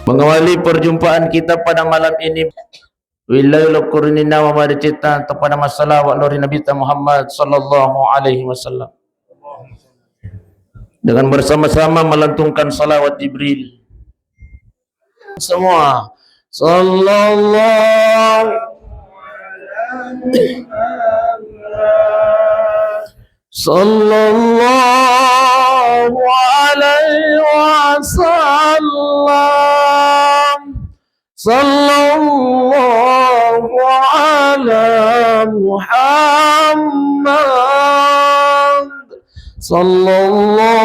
Mengawali perjumpaan kita pada malam ini, wilayah kurunina wa maricita kepada masalah wa lori Nabi Muhammad sallallahu alaihi wasallam. Dengan bersama-sama melantungkan salawat Jibril. Semua sallallahu alaihi wasallam. Sallallahu ala Muhammad. Sallallahu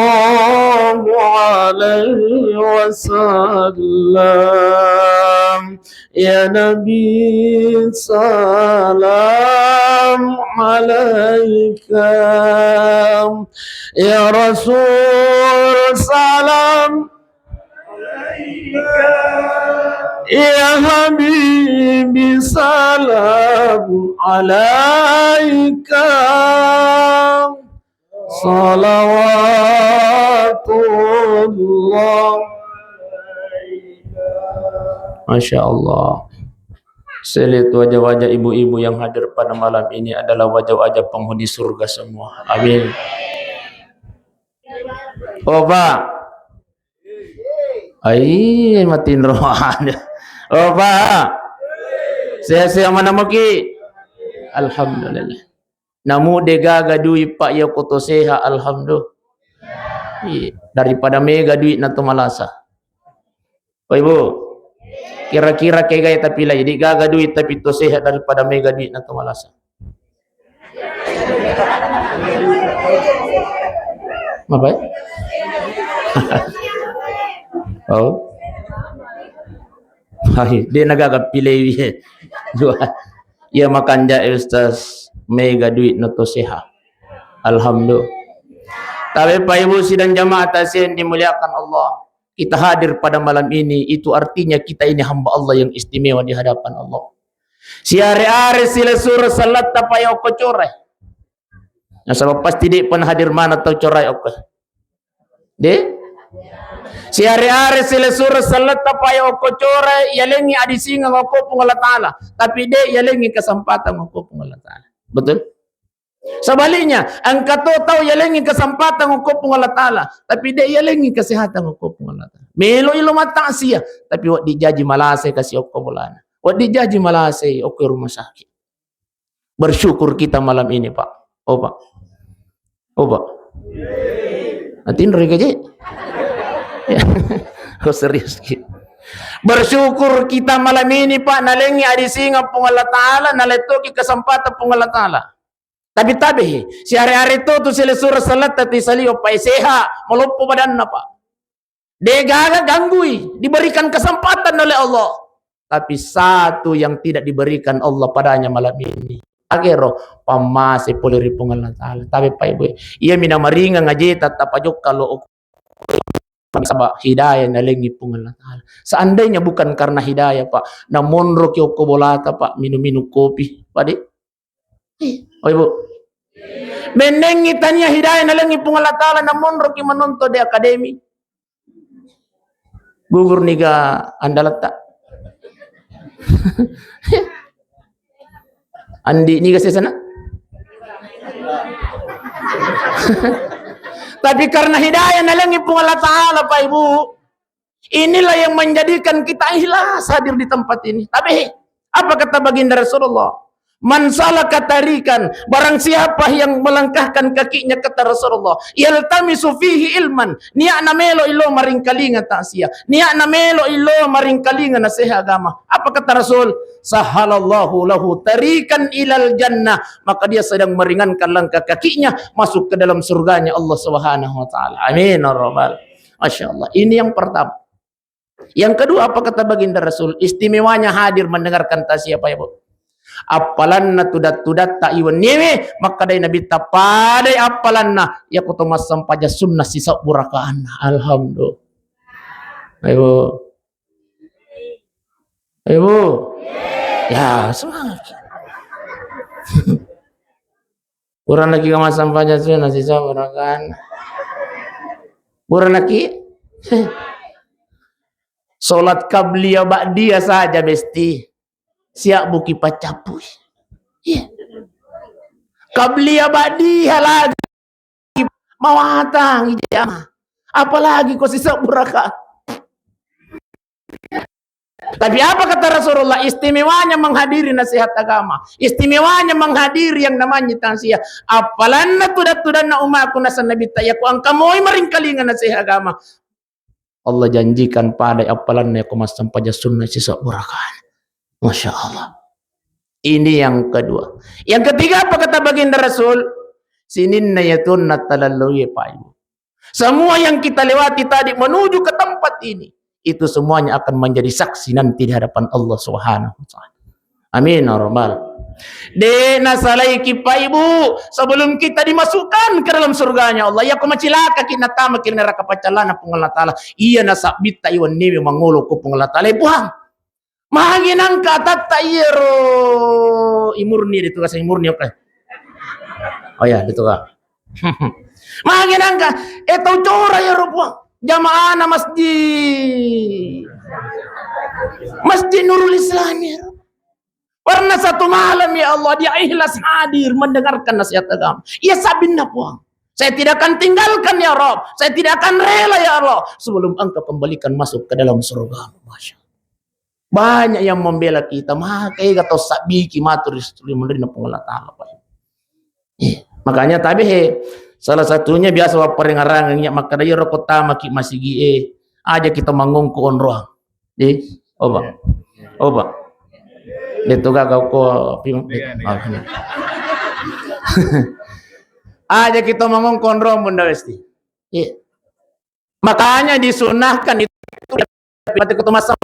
alaihi wasallam. Ya Nabi salam alaika. Ya Rasul salam ya Habibi salam alaika. Salawatullah. Masya Allah. Saya lihat wajah-wajah ibu-ibu yang hadir pada malam ini adalah wajah-wajah penghuni surga semua. Amin. Oh Pak, ai matiin rohan. Oh Pak, saya mana maki? Alhamdulillah. Namu degaga duit Pak ya koto seha alhamdulillah. Daripada mega duit na malasa. Oh Ibu, kira-kira kayak gaya tapi lah jadi gaga duit tapi to sehat daripada mega duit na malasa. Apa? Oh. Hai, dia nagaga pilih dua. Ia makan ja Ustaz mega duit na to sehat. Alhamdulillah. Tapi Pak Ibu sidang jamaah tasyin dimuliakan Allah. Kita hadir pada malam ini itu artinya kita ini hamba Allah yang istimewa di hadapan Allah. Si hari-hari sila surah salat tapayo ko corai. Nah, sebab pasti dia pernah hadir mana atau corai oke. De? Si hari-hari sila surah salat tapayo ko corai yalengi adisinga ngoko pung Allah Taala. Tapi dia yalengi kesempatan ngoko pung Allah Taala. Betul? Sebaliknya, angkat tahu yalengi kesempatan ngoko pung Allah Taala, tapi dia yalengi kesehatan ngoko pung Allah Taala. Melo ilo mata sia, tapi wak dijaji malasai kasih oko bolana. Wak dijaji malasai oko rumah sakit. Bersyukur kita malam ini, Pak. Oh, Pak. Oh, Pak. Nanti nrega je. Oh, serius gitu. Bersyukur kita malam ini, Pak, nalengi adi singa pung Allah Taala, naletoki kesempatan pung Allah Taala. Tapi si hari-hari itu sila surah salat tati salio pa seha melumpuh badan na Pak. Dia gagal ganggui, diberikan kesempatan oleh Allah. Tapi satu yang tidak diberikan Allah padanya malam ini. Agero pamase poliri pung Allah Taala. Tapi Pak Ibu, ia mina maringa ngaji tatap ajuk kalau sabak hidayah nalengi pung Allah Taala. Seandainya bukan karena hidayah Pak, namun rokyo kobolata Pak minum-minum kopi, Pak Dik. Oh Ibu, menengi tanya hidayah nalengi pung Allah Taala namun roki menonton di akademi. Gugur niga anda letak. Andi niga saya sana. Tapi karena hidayah nalengi pung Allah Taala Pak Ibu, inilah yang menjadikan kita ikhlas hadir di tempat ini. Tapi apa kata baginda Rasulullah? Man salaka tarikan, barang siapa yang melangkahkan kakinya kata Rasulullah, yaltamisu fihi ilman, niya na melo ilo maring kalinga ta'siya, niya na melo ilo maring kalinga na seha agama. Apa kata Rasul? Sahalallahu lahu tarikan ilal jannah, maka dia sedang meringankan langkah kakinya masuk ke dalam surganya Allah Subhanahu wa taala. Amin ya rabbal. Masyaallah. Ini yang pertama. Yang kedua apa kata baginda Rasul? Istimewanya hadir mendengarkan tasya Pak Ibu. Apalan na tudat-tudat tak iwan nyewe maka dari Nabi tapadai apalan na ya kutomas sampaja sunnah sisa burakaan. Alhamdulillah. Ayo ya semangat. Kurang lagi kamas sampaja sunnah sisa burakaan. Kurang lagi Salat qabliyah ba'diyah saja besti. Siap buki pacapui. Iya. Qabliyah ba'diyah lagi mawatang ijamah. Apalagi kau sisa buraka. Tapi apa kata Rasulullah? Istimewanya menghadiri nasihat agama. Istimewanya menghadiri yang namanya tausiah. Apalanna tudat-tudanna umaku nasan nabi tayaku angkamoi maringkalingan nasihat agama. Allah janjikan pada apalanna aku masam paja sunnah sisa burakan. Masya Allah. Ini yang kedua. Yang ketiga apa kata baginda Rasul? Sininna yatunna talalluhi payu. Semua yang kita lewati tadi menuju ke tempat ini, itu semuanya akan menjadi saksi nanti di hadapan Allah Subhanahu wa taala. Amin ya rabbal. Dena salaiki pa ibu, sebelum kita dimasukkan ke dalam surganya Allah, ya kumacilaka kinatama kina neraka pacalana pung Allah taala. Iya nasabit tayo niwi mangulo ko pung Allah taala. Buang. Mahaginang kata tayero imurni dito kasi imurni okay. Oh ya, dito ka. Mahaginang ka eto cora ya rupo. Jamaah na masjid Nurul Islam ya. Pernah satu malam ya Allah dia ikhlas hadir mendengarkan nasihat agama. Ia sabin na puang. Saya tidak akan tinggalkan ya Rabb. Saya tidak akan rela ya Allah sebelum engkau kembalikan masuk ke dalam surga. Masya Allah. Banyak yang membela kita. Makai kata sabiki matur istri menerima pengelola ta'ala. Makanya tabi salah satunya biasa waparingarangnya maka dari rokota maki masigi aja kita mangungku onroang. Oba. Itu gak kau aja kita mangungku onroang bunda westi. Makanya disunahkan itu ketemu sama.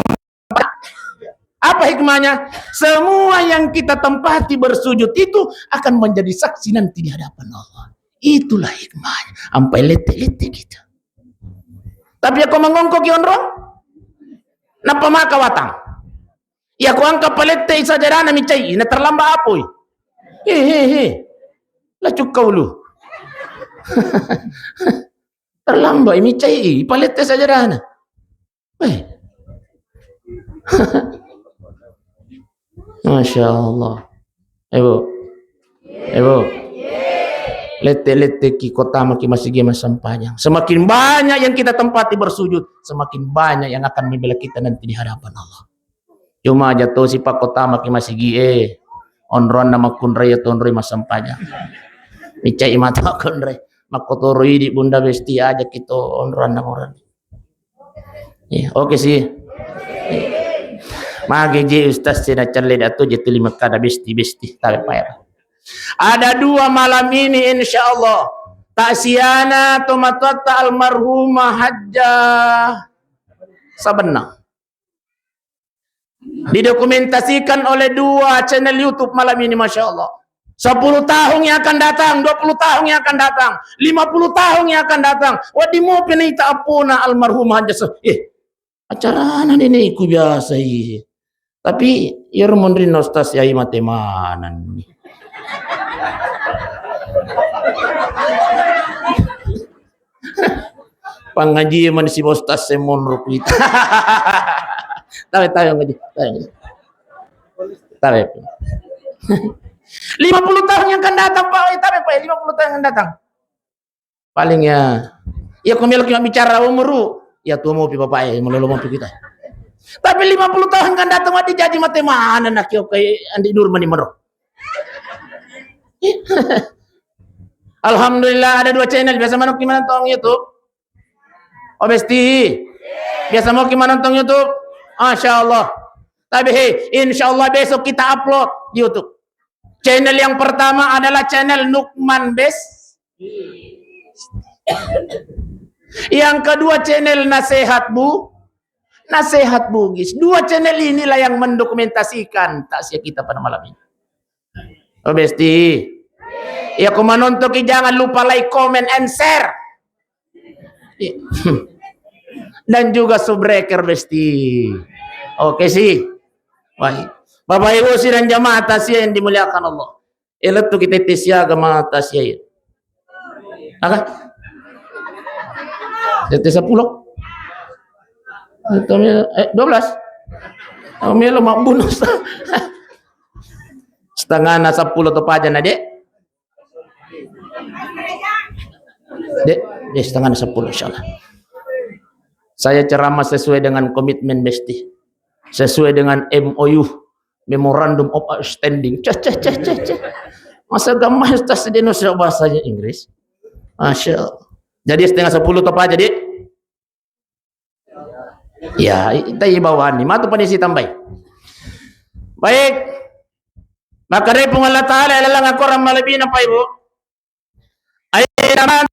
Apa hikmahnya? Semua yang kita tempati bersujud itu akan menjadi saksi nanti di hadapan Allah. Itulah hikmahnya. Sampai letih-letih kita. Tapi aku mengongkok yonrong. Napa maka watang? Ya aku angka palette isa jarana micai. Na terlamba apoy. Hehehe. Lacuk kau lu. Terlamba micai. Palette isa jarana. Masya Allah. Ibu. Lete-lete ki kota maki masih gema sampahnya. Semakin banyak yang kita tempati bersujud, semakin banyak yang akan membela kita nanti di hadapan Allah. Cuma jatuh si pak kota maki masih gie. Onron nama kunraya tonroi mas sampahnya. Micai mata kunraya. Makotoroi di bunda besti aja kita onron nama orang. Oke sih. Magi ustaz sina challe datu jeti lima kada besti tabe payah. Ada dua malam ini insyaallah ta'siyana tumatata almarhumah Hajjah Sabenang didokumentasikan oleh dua channel YouTube malam ini Masya Allah. 10 tahun yang akan datang, 20 tahun yang akan datang, 50 tahun yang akan datang. Wadimu penita apuna almarhumah Hajjah. Acara ini ku biasa tapi ir mondri nostas yai matemanan. Pangaji man si bostas semon rupit. Tahu ngaji. Tahu. 50 tahun yang akan datang Pak. Tahu Pak 50 tahun yang akan datang. Palingnya ya kami lagi bicara umur ya tuh mau pi bapak ya melulu mau kita. Tapi 50 tahun kan datang mati jadi mate mana nak yo kay Andi Nurmani mero. Alhamdulillah ada 2 channel biasa manok gimana nonton YouTube. Oh besti. Biasa mau gimana nonton YouTube? Masya Allah. Tapi insya Allah besok kita upload di YouTube. Channel yang pertama adalah channel Nukman Yang kedua channel Nasihat Bugis. 2 channel inilah yang mendokumentasikan takziah kita pada malam ini. Oh besti. Ya aku menonton jangan lupa like, comment, and share. Dan juga subbreaker besti. Oke sih. Baik. Bapak Ibu dan jamaah tasya yang dimuliakan Allah. Elat tu kita tisya agama tasya. Apa? Tetes 10. Itu 12. Melo mak bonus. Setengah na 10 to pa dyan na di. Di setengah na 10 insyaallah. Saya ceramah sesuai dengan komitmen Besti. Sesuai dengan MOU, Memorandum of Understanding. Masa gampang tas di Indonesia bahasanya Inggris. Masya Allah. Jadi setengah 10 to pa jadi. Ya, tayo bawaan ni. Matu panisi tambay. Baik. Maka rin pong Allah Ta'ala, ilalang ako ram malabina pa ibo. Ay naman.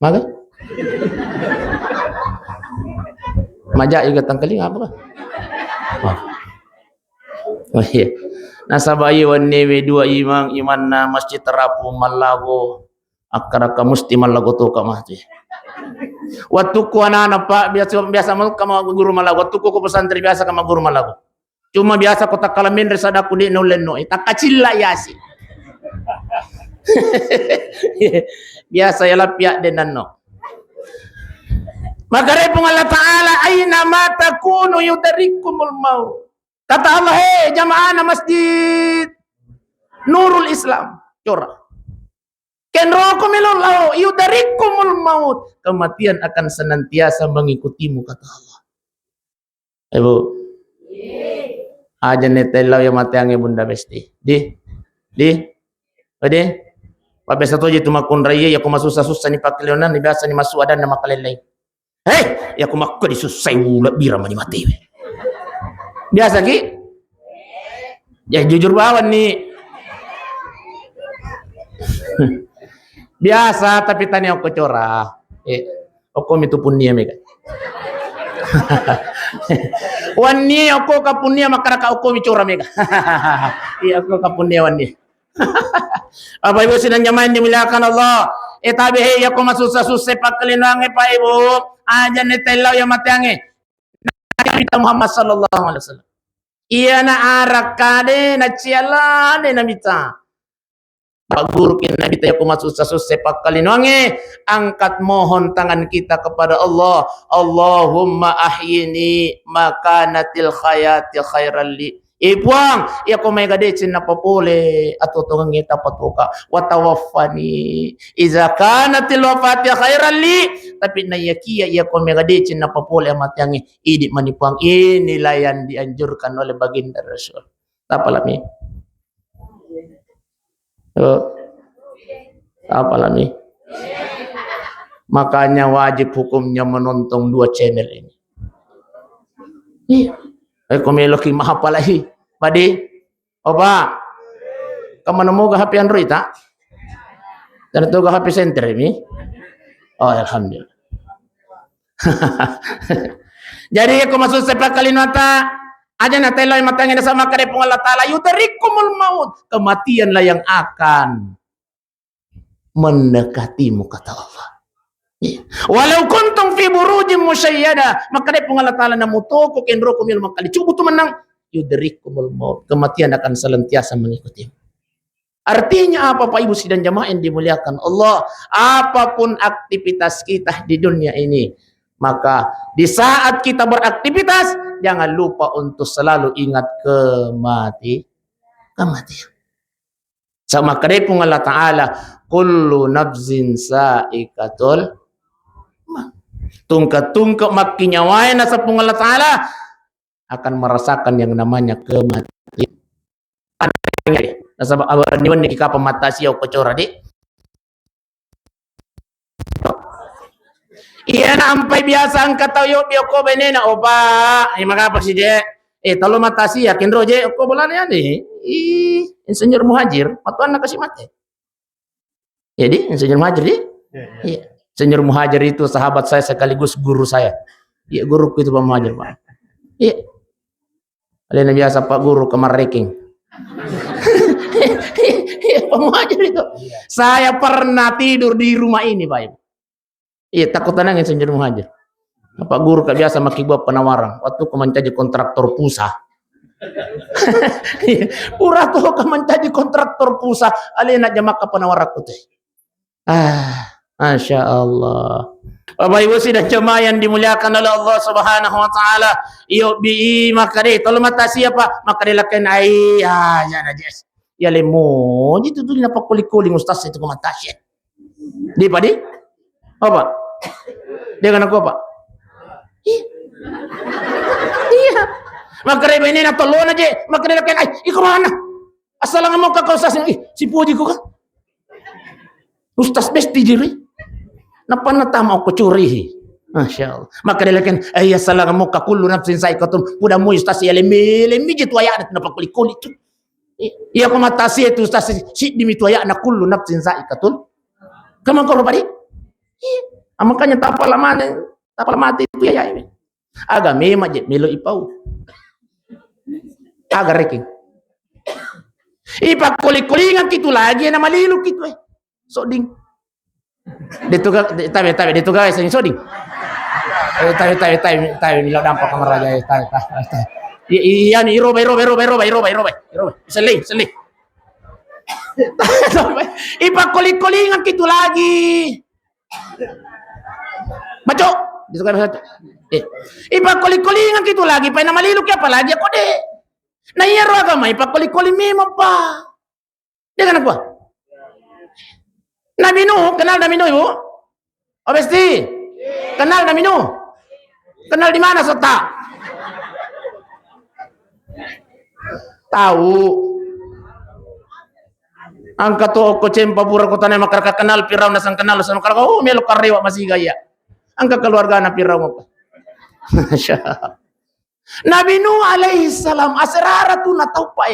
Maga? Maja igat ang kaling apa ka? Oh iya. Nasa bayiwan ni dua imang iman na masjid terapu malago akaraka musti malago to kamati. Waktu ku anak pak biasa mau kamu guru malago. Waktu ku pesantren biasa kamu guru malago. Cuma biasa kota kalamin resada ku di noleno. Tak kacil lah yasi. Biasa ya lapia denano. Maka repung Allah Ta'ala aina ma takunu yudarikumul maut. Kata Allah, hei jamaah masjid Nurul Islam, cora. Kenroko melolo yudarikumul maut. Kematian akan senantiasa mengikutimu, kata Allah. Ibu. Aja netelaw ya matiange bunda Besti. Ode. Pabesa toje tumakun raya ya kuma susah-susah ni pakleonan ni biasa ni masuk ada nama kalelai. Hei, ya kuma ko di susah ula bira mani mati. Biasa ki? Ya jujur bawan nih. Biasa tapi tanya aku cora. Aku itu punya mega. Wani aku kapunya makaraka aku cora mega. Iya aku kapunya wani. Apa ibu sidang jamaah dimuliakan Allah. Tabi hei aku susah-susah pakelinange pa ibu. Aja netelaw ya matiange. Nabi Muhammad sallallahu alaihi wasallam. Iya na arakade na cialane na mita. Pak guru kita Nabi aku susah-susah pakelinange. Angkat mohon tangan kita kepada Allah. Allahumma ahyini makanatil khayati khairal li. Ipuang, ya ko may gadecin na papule at utungang kita patuka. Watawaffani iza kanatil wafati khairal li. Tapi na yakiya ya ko may gadecin na papule amat yang idi manipuang. Inilah yang dianjurkan oleh baginda Rasul. Tapalami. Tapalami. Makanya wajib hukumnya menonton 2 channel ini. Iya. Komeloki mahapalahi. Padi, opa, kamu nemu ke HP Android tak? Dan itu ke HP center ini? Oh, alhamdulillah. Jadi aku masuk sepak kali nata, aja natelo yang matangin sama karepung Allah Ta'ala, yudarikumul maut. Kematianlah yang akan mendekatimu, kata Allah. Walau kuntum fi burujin musyayyada, maka repung Allah Ta'ala namutoko kenroko mil makali. Cukup tu menang. Yudarikumul maut. Kematian akan senantiasa mengikuti. Artinya apa Pak Ibu sidang jamaah yang dimuliakan Allah? Apapun aktivitas kita di dunia ini, maka di saat kita beraktivitas jangan lupa untuk selalu ingat kematian. Sama kerepung Allah Ta'ala, kullu nafsin sa'ikatul tungka-tungka makinya wae nasa pung Allah Ta'ala akan merasakan yang namanya kematian. Nasa niwan ni kika pamata siya kocora di. Iya na ampay biasa ang katayo biyo ko benena opa. Ay makapag si je. Talo mata siya kendro je ko bola yan Insinyur Muhajir patuan na kasi mate. Jadi Insinyur Muhajir di? Iya. Insinyur Muhajir itu sahabat saya sekaligus guru saya. Iya guruku itu Pak Muhajir Pak. Iya. Alena biasa Pak Guru kamar ranking. Pak Muhajir itu. Saya pernah tidur di rumah ini Pak Ibu. Iya takut tenang Insinyur Muhajir. Pak Guru kak biasa makibuat penawaran. Waktu ku menjadi kontraktor pusat. Pura tuh ka menjadi kontraktor pusat. Alena jamak ka penawaran ku teh. Masya Allah. Bapak Ibu sidang jemaah yang dimuliakan oleh Allah Subhanahu wa taala, iyo bi makare tolo mata siapa makare lakan ai ya najas. Ya lemo itu tu na pakuli-kuli ustaz itu ko mata siya. Di pa di? Apa? Dia kan aku apa? Iya. Makare ba ini na tolo na je, makare lakan ai iko mana? Asal nga mo ka ustaz si puji ko ka. Ustaz besti jiri. Napa natama ko curi? Masya Allah. Maka dia kan, ayah salah kamu kakulu nafsin saya katum. Pudah mu ustaz ya lemi jitu ayat napa kulit tu. Iya ko matasi itu ustaz si demi tu ayat na kullu nafsin saya katum. Kamu ko padi? Makanya tapal mati itu ya. Aga mema je melo ipau. Aga reking. Ipa kulingan kitu lagi na malilu kitu So ding. Dito guys ang soding. Tayo nila dampak kamera guys. Tayo. Iyan iroba. Sali. Ipakuli-kulingan kito lagi. Baco. Dito guys. Ipakuli-kulingan kito lagi pa na malilok ya palagi ako de. Naiyaro agama ipakuli-kuli memo pa. Dengan apa? Nabi Nuh, kenal Nabi Nuh ibu? Obesti, kenal Nabi Nuh? Kenal di mana Sota? Tahu. Angkat tu ko cempa pura ko tanah makar kenal Firaun nasang kenal sang kenal oh melo karewa masih gaya. Angkat keluarga na Firaun apa? Nabi Nuh alaihi salam asrara tu na tau pa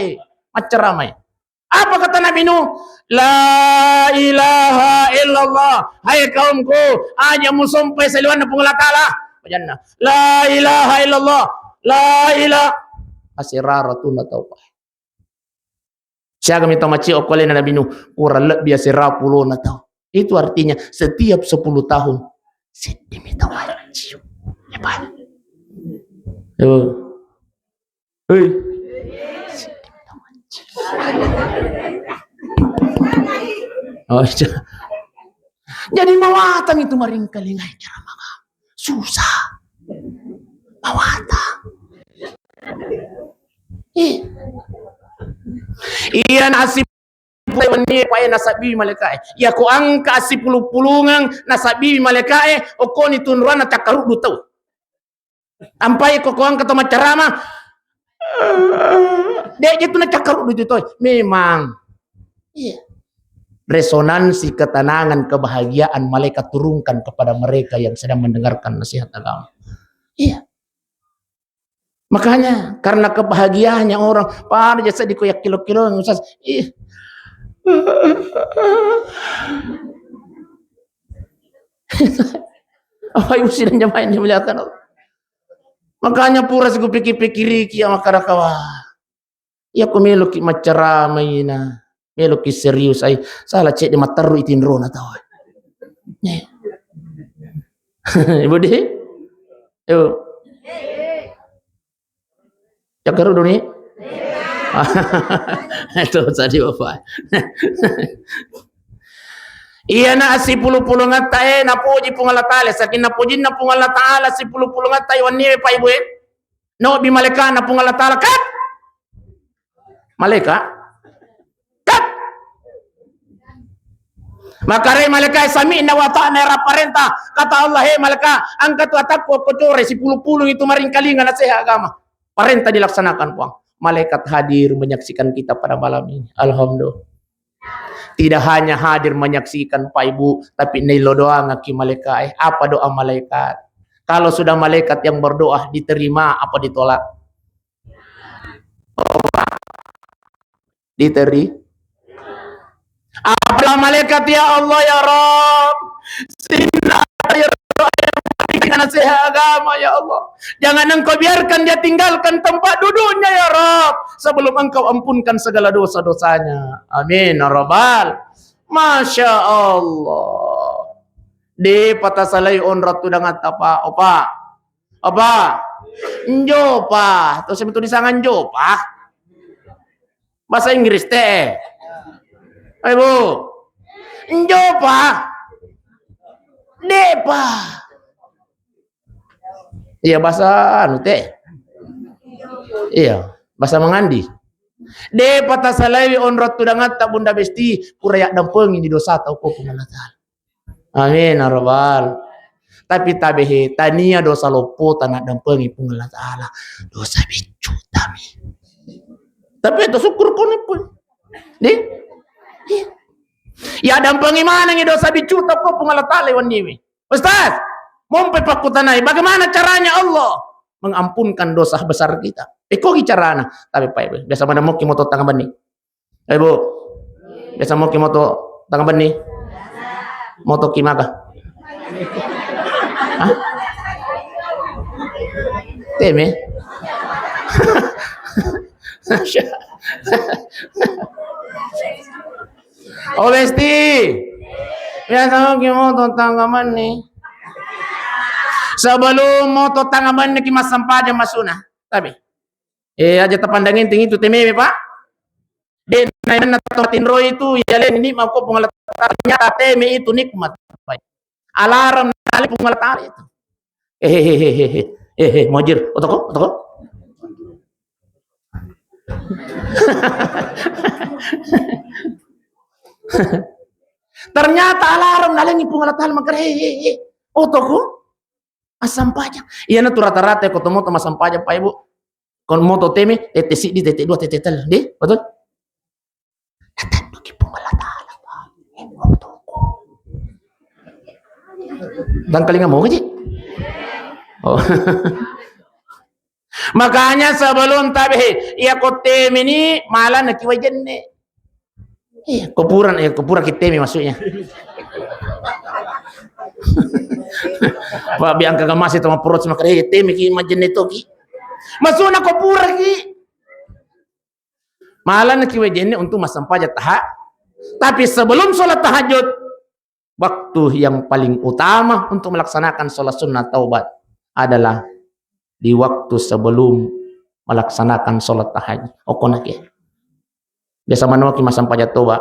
maceramai. Apa kata Nabi Nuh? La ilaha illallah. Hai kaumku, hanya musumpai saliwan na pungala ta'ala. Pajanna. La ilaha illallah. La ilaha. Asirara tu na tau pa. Siya kami tamaci okole na Nabi Nuh. Kurang lebih asirara puluh na tau. Itu artinya setiap 10 tahun. Sedemi tawaci. Hebat. Hei. Oh, jadi mawatang itu maring kalingay cara mga susah mawatang iyan asip ni pa nasabi malakae ya ko ang kaasipulupulungang nasabi malakae o ko ni tunruan na takarudu tau ampai ko ang katama carama dia itu na cakarudu itu memang iya resonansi ketenangan, kebahagiaan malaikat turunkan kepada mereka yang sedang mendengarkan nasihat agama. Iya. Makanya karena kebahagiaannya orang, pada jasa dikoyak kilo-kilo ngusas. Iya. Apa ibu sidang jamaah yang dimuliakan Allah. Makanya pura siku pikir-pikiri kia makarakawa. Ya kumiluki macaramay na. Meloki serius ay salah cek di mataru itin rona tahu. Ibu deh. Ibu. Cakar dulu nih. Itu tadi Bapak. Iya na si pulu-pulu ngatai na puji pungala taala sakin na puji na pungala taala si pulu-pulu ngatai wani pa ibu. No bi malaikat na pungala taala kat. Malaikat maka malaikat sami na wa ta'na raparenta kata Allah he malaikat angkat watak ko kocore si puluh-puluh itu maring kalingan na seha agama parenta dilaksanakan puang malaikat hadir menyaksikan kita pada malam ini alhamdulillah tidak hanya hadir menyaksikan Pak Ibu tapi nilo doa ngaki malaikat apa doa malaikat kalau sudah malaikat yang berdoa diterima apa ditolak diterima apa malaikat ya Allah ya Rabb sina ya nasihat agama ya Allah jangan engkau biarkan dia tinggalkan tempat duduknya ya Rabb sebelum engkau ampunkan segala dosa-dosanya amin ya Rabbal Masya Allah di patah salai on ratu dengan apa apa njopa terus itu disangan njopa bahasa Inggris teh. Ibu, Njopa. Depa. Iya bahasa anu teh. Iya, bahasa mangandi. Depa tasalawi onrot tudangat tak bunda besti purayak dampengi di dosa tau ko pengalatan. Amin ya rabbal. Tapi tabehe tania dosa lopo tanah dampengi pengalat Allah. Dosa bicu tami. Tapi itu syukur ko pun. Nih. Ya dampengi mana ngi dosa bicu tau ko pengalat Allah waniwi. Ustaz, mompe pakutanai bagaimana caranya Allah mengampunkan dosa besar kita? Kok carana? Tapi Pak Ibu, biasa mana mau kimoto tangan bani? Ibu, biasa mau kimoto tangan bani? Moto kimaka? Hah? Teme? Oh besti, biasa mau kimoto tangan bani? Sebelum moto tangan bani kimas sampah masuna, tapi aja terpandangin tinggi itu teme Pak. Den na totin roy itu ya len ini mau pengalat ternyata teme itu nikmat. Alarm nali pengalat itu. Mojir, otoko. Ternyata alarm nali ni pengalat makar otoko. Asam pajak. Iya na tu rata-rata ketemu sama asam pajak Pak Ibu. Kon moto teme tete si di tete 2 tete tel di betul. Tatan bagi pengalat Allah Pak. Otoko. Dan kali nggak mau aja. Oh. Makanya sebelum tabe ya kote ini malah nak wajan nih. Iya kuburan kita maksudnya. Pak biang kagak masih sama perut sama kare teme ki majen itu ki. Masukna kuburan ki. Malah nak wajan untuk masampah tahajud. Tapi sebelum sholat tahajud waktu yang paling utama untuk melaksanakan sholat sunnah taubat adalah di waktu sebelum melaksanakan sholat tahajud. Okonak ya. Biasa mana waktu masam pajat taubat.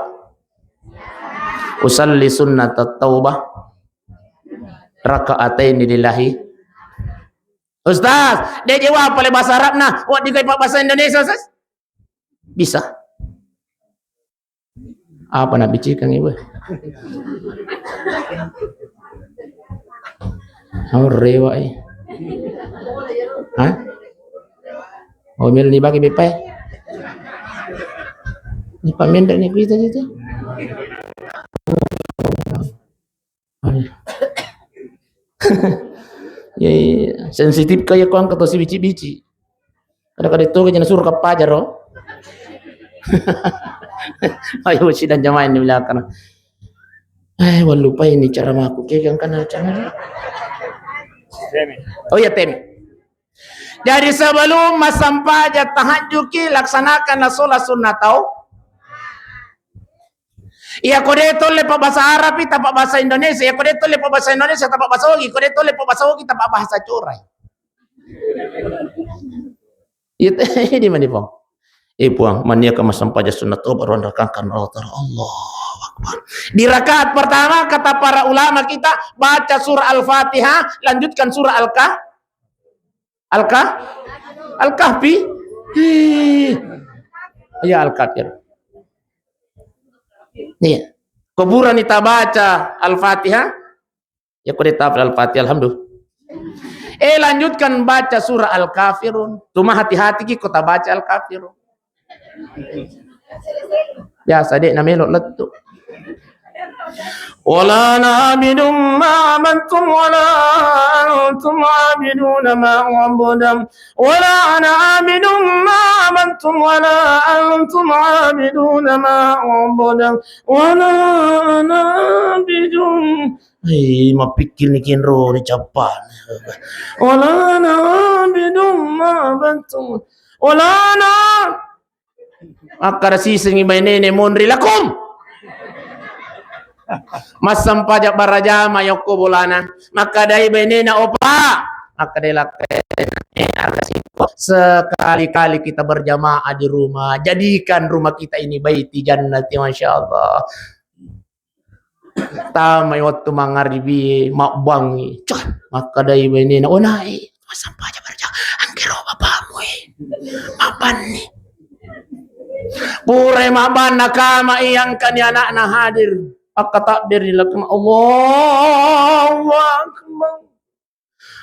Usalli sunnat taubah raka'atain lillahi. Ustaz, dia jawab pakai bahasa Arab nah. Wah dikai bahasa Indonesia Ustaz? Bisa. Apa nak bicikan ibu? Rewa Hah? Omel ni bagi bepai. Ni pamen dak ni kita situ. Ya sensitif kaya kau angkat si bici-bici. Kadang-kadang itu kena suruh kapajar oh. Ayo si dan jamaah ini belakang. Wah lupa ini cara aku kegang kan cara. Oh ya temi. Jadi sebelum masampah tahajud ki laksanakanlah sholat sunnah tau. Ya kode tole pa bahasa Arab kita pa bahasa Indonesia. Ya kode tole pa bahasa Indonesia ta bahasa Ogi. Kode tole pa bahasa Ogi ta bahasa Corai. Itu di mana pong? Puang mania ke masampah sunnah tau baru rakakan Allah. Akbar. Di rakaat pertama kata para ulama kita baca surah Al-Fatihah, lanjutkan surah Al-Kahfi. Ya Al-Kafir. Nih, kuburan kita baca Al-Fatihah. Ya kau ditafsir Al-Fatihah alhamdulillah. Lanjutkan baca surah Al-Kafirun. Cuma hati-hati kita baca Al-Kafirun. Biasa dek namanya letuk. Wala na'abidum ma'amantum wala antum abiduna ma'abudam wala na'abidum ma'amantum wala antum abiduna ma'abudam wala na'abidum mapikir ni kinro ni capan wala na'abidum ma'amantum wala akar sising ibainene monri lakum masam pajak baraja mayoko bolana maka dai benena opa maka dai sekali-kali kita berjamaah di rumah jadikan rumah kita ini baiti jannati masyaallah Tama waktu mangaribi makbangi. Cak makadai bini na unai. Masampa aja berja. Angkiro bapamu maban ni. Pure maban nakama iyang kanya anak na hadir. Akka takbir dilakukan Allahu Akbar.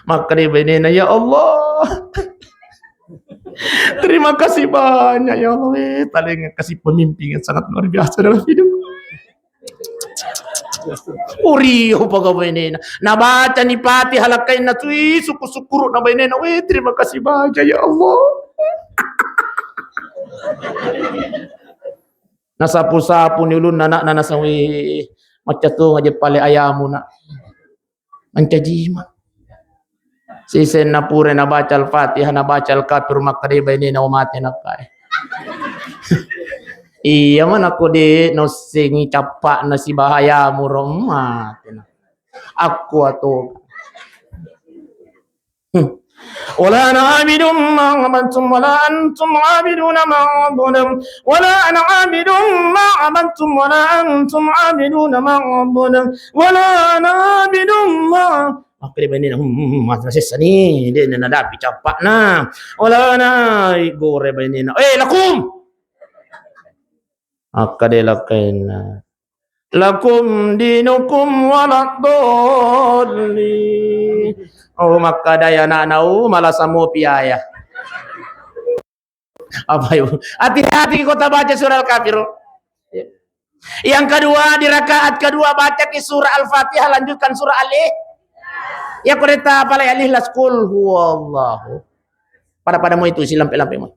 Maka dia bini na ya Allah. Terima kasih banyak ya Allah. Paling kasih pemimpin yang sangat luar biasa dalam hidup. Uriyo pagawin na nabaca ni pati halakay na tuwi suku-sukuro na bayin na terima kasih banyak ya Allah. Nasapu-sapu ni ulun nanak na nasawi macato nga pale ayamu na ancajima sisen na pure na baca al-Fatihah na baca al-Kafir makade bayin na umate na kay. Iya man ako di no singi capak na si bahaya murong mati na. Aku ato. Wala ana abidum ma amantum wala antum abiduna ma abudum wala ana abidum ma amantum wala antum abiduna ma abudum wala ana abidum ma apa dia bani masa sesa ni dia nak dapi capak na wala ana gore bani na lakum akadelaken lakum dinukum waladdallin. Oh maka daya anak-anakku malah samo piaya. Apa itu? Hati-hati kita baca surah Al-Kafir. Yang kedua di rakaat kedua baca di surah Al-Fatihah lanjutkan surah Al-Ikhlas. Ya kereta palai Al-Ikhlas kul huwallahu. Pada-padamu itu si lampe-lampe mu.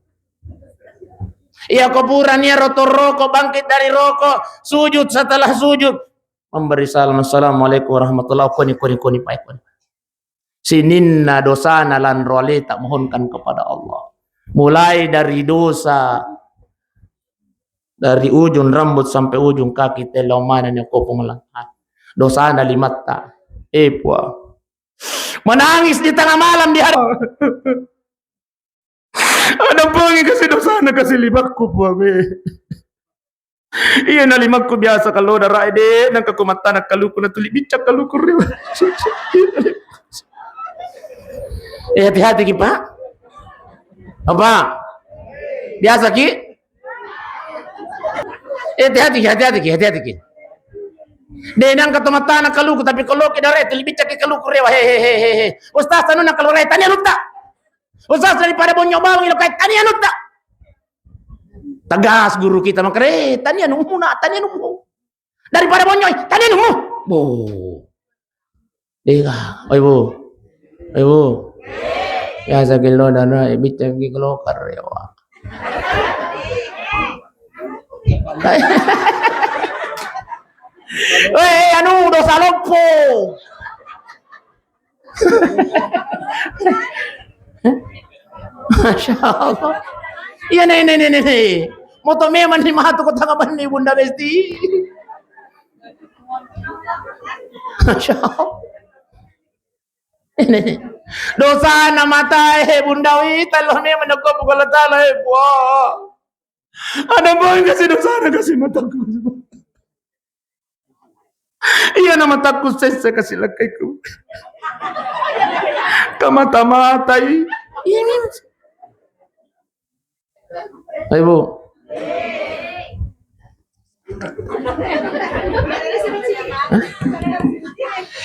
Ia kuburannya rotor rokok bangkit dari rokok sujud setelah sujud memberi salam assalamualaikum warahmatullahi wabarakatuh koni sininna dosa nalan role tak mohonkan kepada Allah mulai dari dosa dari ujung rambut sampai ujung kaki telomana yang kau pengelangkan dosa na limatta puah menangis di tengah malam di hari ada pangi kasih dosa na kasih limakku buabe. Iya na limakku biasa kalau darah ide nang kakumata nak kaluku na tuli bicak kaluku rewa. Hati-hati ki Pak. Apa? Biasa ki? Hati-hati ki. Denang katumata nak kaluku tapi kalau ki darah tuli bicak ki kaluku rewa hehehe. Ustaz anu nak kalau tanya lupa. Ustaz daripada bonyo bawang ilo kait tani anu tak. Tegas guru kita makare tani anu muna tani anu mu. Daripada bonyo tani anu mu. Bo. Dega, oi bu. Ya sakilo dana bicara ki kalau karewa. Weh anu dosa lopo. Masya Allah. Iya nih. Moto memang di mahatu kota ngaban nih bunda besti. Masya Allah. Ini dosa nama tahe bunda wi taloh memang nak bukan talah buah. Ada boy kasih dosa ada kasih mataku. Iya nama takut saya kasih lakaiku. Kamata-mata ini. Ayo Bu.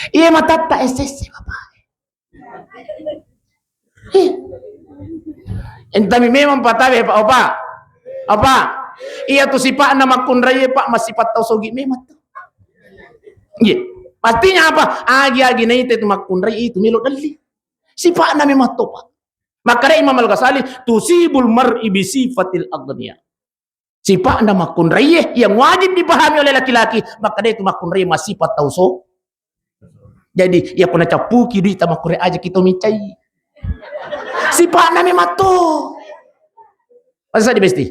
Iya mata tak SSC Bapak. Entami memang patawe Pak Opa. Apa? Iya tu si Pak nama kunraya Pak masih patau sogi memang tu. Iya. Pastinya apa? Agi-agi na itu makunraya itu milo dali. Si Pak na memang tu Pak. Maka Imam Al-Ghazali tusibul mar'i bi sifatil aghniya. Sifat nama makun rayeh yang wajib dipahami oleh laki-laki, maka dia itu makun rayeh masih sifat tauso. Jadi ya kena capuki duit sama kure aja kita micai. Sifat nama mato. Masa di besti.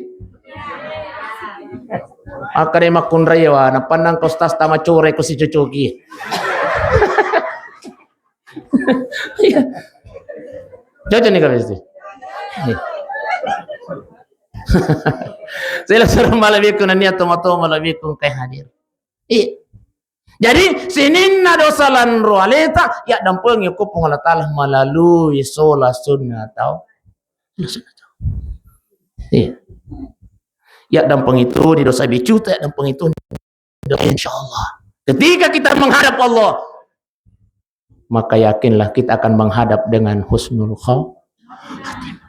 Maka dia makun rayeh wa na pandang kau stas tama core ko si cucuki. Cocok nih kalau itu. Saya suruh malabikun niat tomato malabikun kay hadir. Jadi sininna dosa lan roaleta ya dampeng ko Allah Taala melalui sholat sunnah tau. Iya. Ya dampeng itu di dosa bicu ya dampeng itu insyaallah. Ketika kita menghadap Allah, maka yakinlah kita akan menghadap dengan husnul khatimah.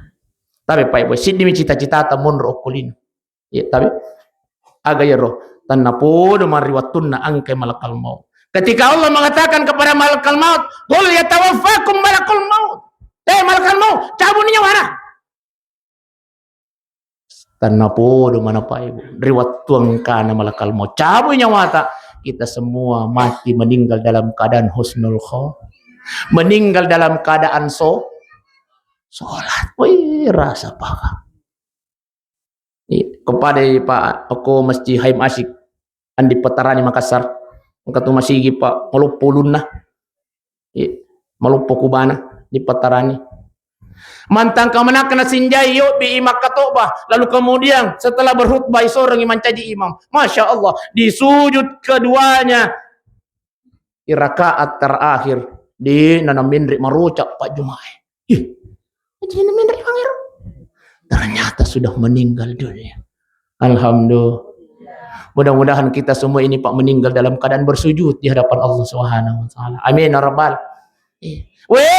Tapi Pak Ibu, sidimi cita-cita tamun rokulin. Ya, tapi agak ya roh tanapo do mariwatunna angke malakal maut. Ketika Allah mengatakan kepada malakal maut, "Qul yatawaffakum malakul maut." Malakal maut, cabut nyawa. Tanapo do mana Pak Ibu? Riwatuang kana malakal maut. Cabut nyawa ta. Kita semua mati meninggal dalam keadaan husnul khatimah. Meninggal dalam keadaan sholat. Wih, rasa pakak. Kepada Pak, aku mesti haim asyik andi petarani Makassar. Angkatu masigi Pak, malupo lunna. Malupo kubana di petarani. Mantang kamana kena sinjai yuk bi imak katobah. Lalu kemudian setelah berkhutbah seorang imam caji imam. Masya Allah, di sujud keduanya di rakaat terakhir di nanamindri marucak Pak Jumae. Ternyata sudah meninggal dunia. Alhamdulillah. Mudah-mudahan kita semua ini Pak meninggal dalam keadaan bersujud di hadapan Allah Subhanahu wa taala. Amin ya rabbal.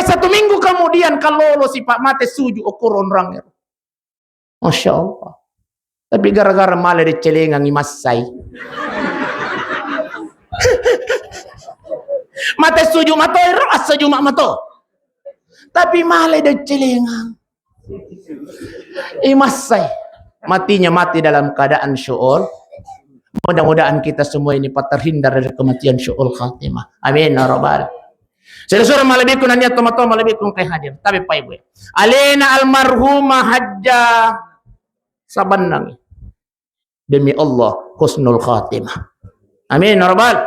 Satu minggu kemudian kalau si Pak mate sujud ukur orang. Masya Allah. Tapi gara-gara malah dicelengang imasai. Mate sujud mato asa Jumat mato. Tapi malah dicelengang. Imasai. Matinya mati dalam keadaan syu'ul. Mudah-mudahan kita semua ini terhindar dari kematian syu'ul khatimah. Amin ya rabbal. Sesuatu malabikun niat tomato malabikun kay hadir. Tapi Pak Ibu. Alena almarhumah hajja sabanang. Demi Allah husnul khatimah. Amin ya rabbal.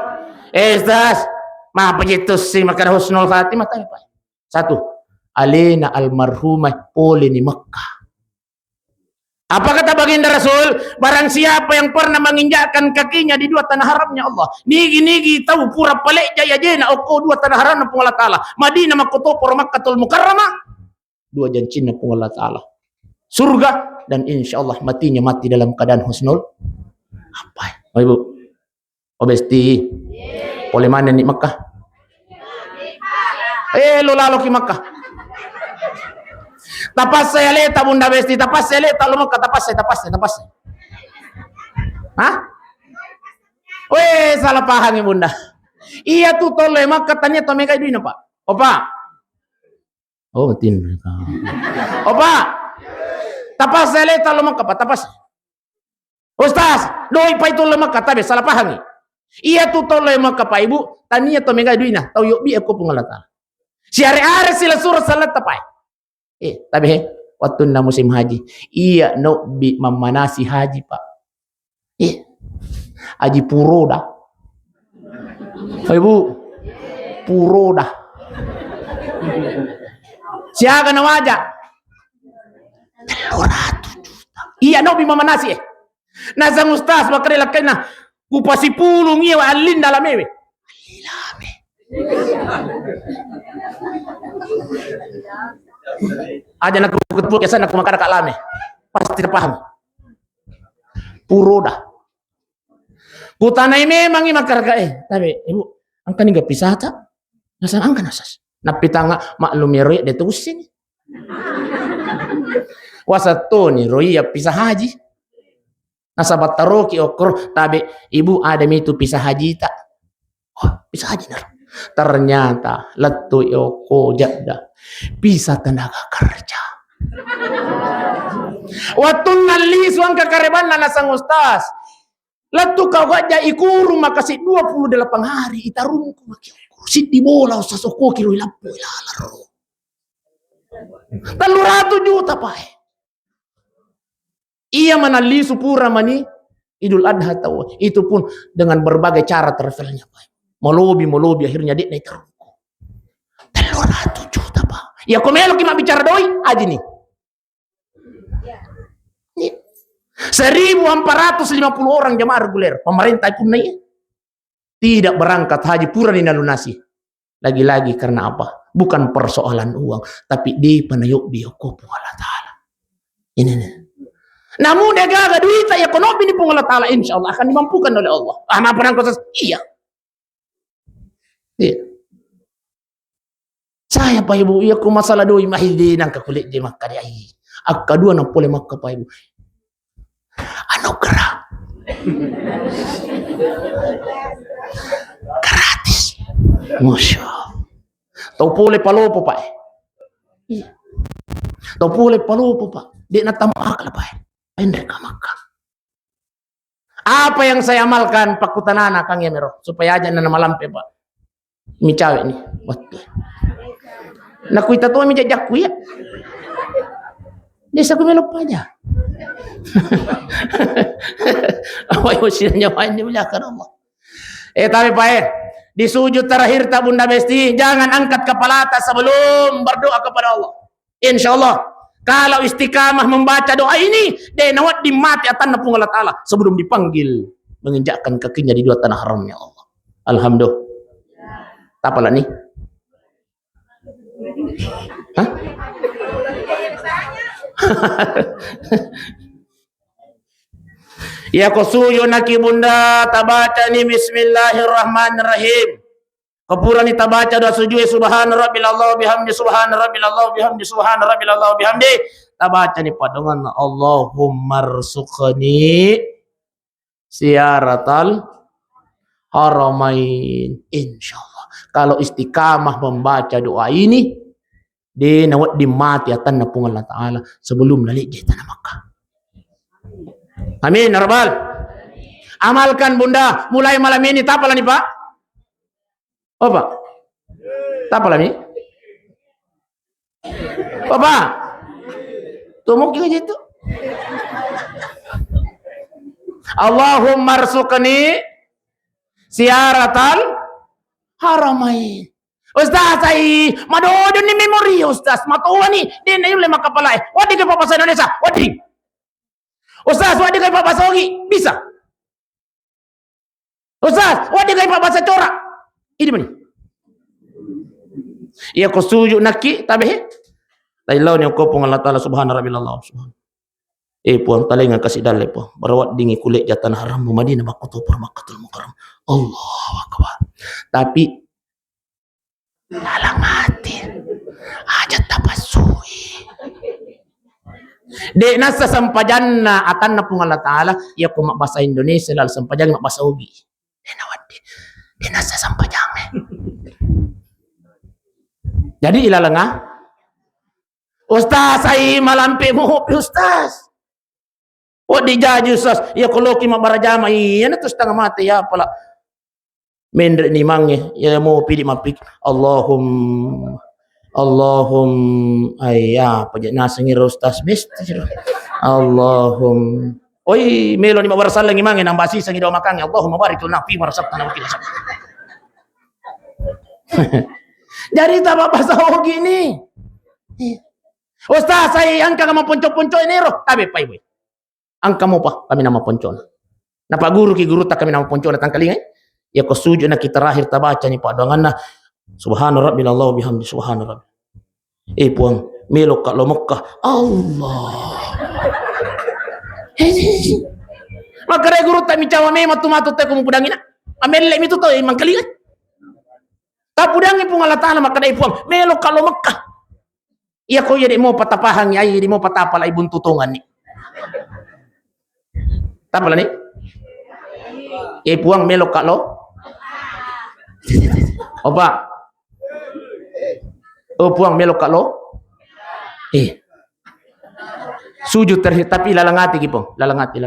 Ustaz, maaf begitu sih makan husnul khatimah tapi Pak. Satu, alena almarhumah polini Makkah. Apa kata baginda Rasul? Barang siapa yang pernah menginjakkan kakinya di dua tanah haramnya Allah. Nigi tahu pura palek jaya jena oko dua tanah haram pun Allah Ta'ala. Madinah makotopor Makkatul Mukarramah. Dua jancina pun Allah Ta'ala. Surga dan insya Allah matinya mati dalam keadaan husnul. Apa? Oh Ibu. Obesti. Oleh mana ni Makkah? Lo lalu ki Makkah. Tapas saya leta bunda besti, tapas saya leta lu maka tapas saya. Hah? Weh, salah paham ya bunda. Iya tuh tole maka katanya to mega duina Pak. Opa. Oh, betin. Opa. Tapas saya leta lu maka tapas. Ustaz, doi pa itu lu maka tabe salah paham. Iya tuh tole maka Pak Ibu, tania to mega duina, tau yuk bi aku pengalata. Si are sila surah salat tapai. Tapi waktu na musim haji, iya no bi memanasi haji Pak. Haji puro dah. Ibu, puro dah. Siaga na wajah. 200 juta. Iya no bi memanasi. Nasang ustaz makarela kena kupasi pulung iya alin dalam ewe. Alilame. Aja nak ketemu kesan aku makan kak lame. Pasti paham. Puro dah. Kutanai memang ini makar kak tapi Ibu, angka ni gak pisah tak? Nasaan angka nasas. Napitanga maklum ya roya detusin. Wasato ni roya pisah haji. Nasabat taroki okor tabe Ibu ada itu pisah haji tak? Oh, pisah haji nar. Ternyata letu yoko jada bisa tenaga kerja. Waktu nali suang kekareban nasang ustaz. Letu kau gak ikuru makasih 28 hari itarungku maki kursi di bola ustaz oko kilo lapu ilalaro. 300 juta Pak. Ia menali supura mani Idul Adha tahu. Itu pun dengan berbagai cara travelnya Pak. Melobi akhirnya dia naik terungku. 300 juta Pak. Ya komelo kima bicara doi aja nih. 1.450 orang jamaah reguler. Pemerintah pun naik. tidak berangkat haji pura dinalunasi. Lagi-lagi karena apa? Bukan persoalan uang, tapi di panayok bioko pung Allah Ta'ala. Ini nih. Namun dia gagal duit ya ekonomi ni pung Allah Ta'ala insya Allah akan dimampukan oleh Allah. Nah perang khusus iya. Iya. Saya Pak Ibu, iya ku masalah doi mahidi nang kulit di Makkah dia. Ak kedua nang boleh Makkah Pak Ibu. Anugerah. Gratis. Masya Allah. Tau boleh palopo Pak. Iya. Tau boleh palopo Pak. Dia natamak lah Pak. Pendek Makkah. Apa yang saya amalkan Pak Kutanana Kang Yamero supaya aja nana malam Pak. Mi cawek nih. Betul. Nak kuita tu mi jajak ku ya. Desa ku melop aja. Apa yang usianya main di belakang Allah. Tapi Pak di sujud terakhir tak Bunda Besti, jangan angkat kepala atas sebelum berdoa kepada Allah. Insya Allah, kalau istiqamah membaca doa ini, dia nawat dimati atan napung Allah Ta'ala sebelum dipanggil menginjakkan kakinya di dua tanah haramnya Allah. Alhamdulillah. Apalah nih? Hah? Ya kosuyo naki Bunda tabaca ni bismillahirrahmanirrahim. Kapura ni tabaca doa sujud subhana rabbil Allah bihamdi subhana rabbil Allah bihamdi subhana rabbil Allah bihamdi. Tabaca ni padongan Allahumma rzuqni ziyaratal haramain. Insyaallah. Kalau istiqamah membaca doa ini dia nawat dimati atan napung Allah Ta'ala sebelum nalik di tanah Makkah. Amin Rabbal. Amalkan Bunda mulai malam ini. Tapalah nih Pak? Oh Pak? Tapalah nih? Oh Pak? Tumuk juga itu. Allahumma rzuqni ziyaratal haramain. Ustaz ai madodo ni memori Ustaz matuwa ni din ayo lima kapalai wadi ke papasa Indonesia wadi Ustaz wadi ke papasa Ogi bisa Ustaz wadi ke papasa Corak ini mana iya ko suju nakki tabe tailaw ni ko pung Allah Taala subhana rabbil Allah subhana puang talengan kasih dalai po barawat dingi kulit jatan haram Madinah Makkah Makkatul Mukarram Allahu akbar. Tapi dalam hati aja tapasui dek nasa sampajanna atan napung Allah Ta'ala ya ko bahasa Indonesia lal sampajang mak bahasa Ogi denawati dek nasa sampajang jadi ilalanga Ustaz ai malampe mo Ustaz di jaju Ustaz ya ko loki mak barajama iya na terus tengah mati ya pala mendek ni mangnya ya mau pilih mapik Allahum ayya pajak nasengi Ustaz best Allahum oi melo ni mabarasal lagi mangnya nang basi sangi do makang Allahumma barik lana fi marsaqtana wa qina jadi tak apa sahur gini Ustaz saya angka kamu ponco-ponco ini roh tabe pai boy angka mo pa kami nama ponco na pak guru ki guru tak kami nama ponco datang kali ya ko sujud na kita terakhir tabaca ni Pak doangan na subhana rabbil Allah bihamdi subhana rabbil puang melok ka lo Mekah Allah makare guru tak micawa me matu te ko pudangina amelle mi to imang kalingan ta pudangi pung Allah Taala makadai puang melok ka lo Mekah iya ko ya di mo patapahang yai di mo patapala ibun tutungan ni tapala ni puang melok ka lo Opa. Puang melok kak lo. Sujud terakhir tapi lalangati gipong, lalangati.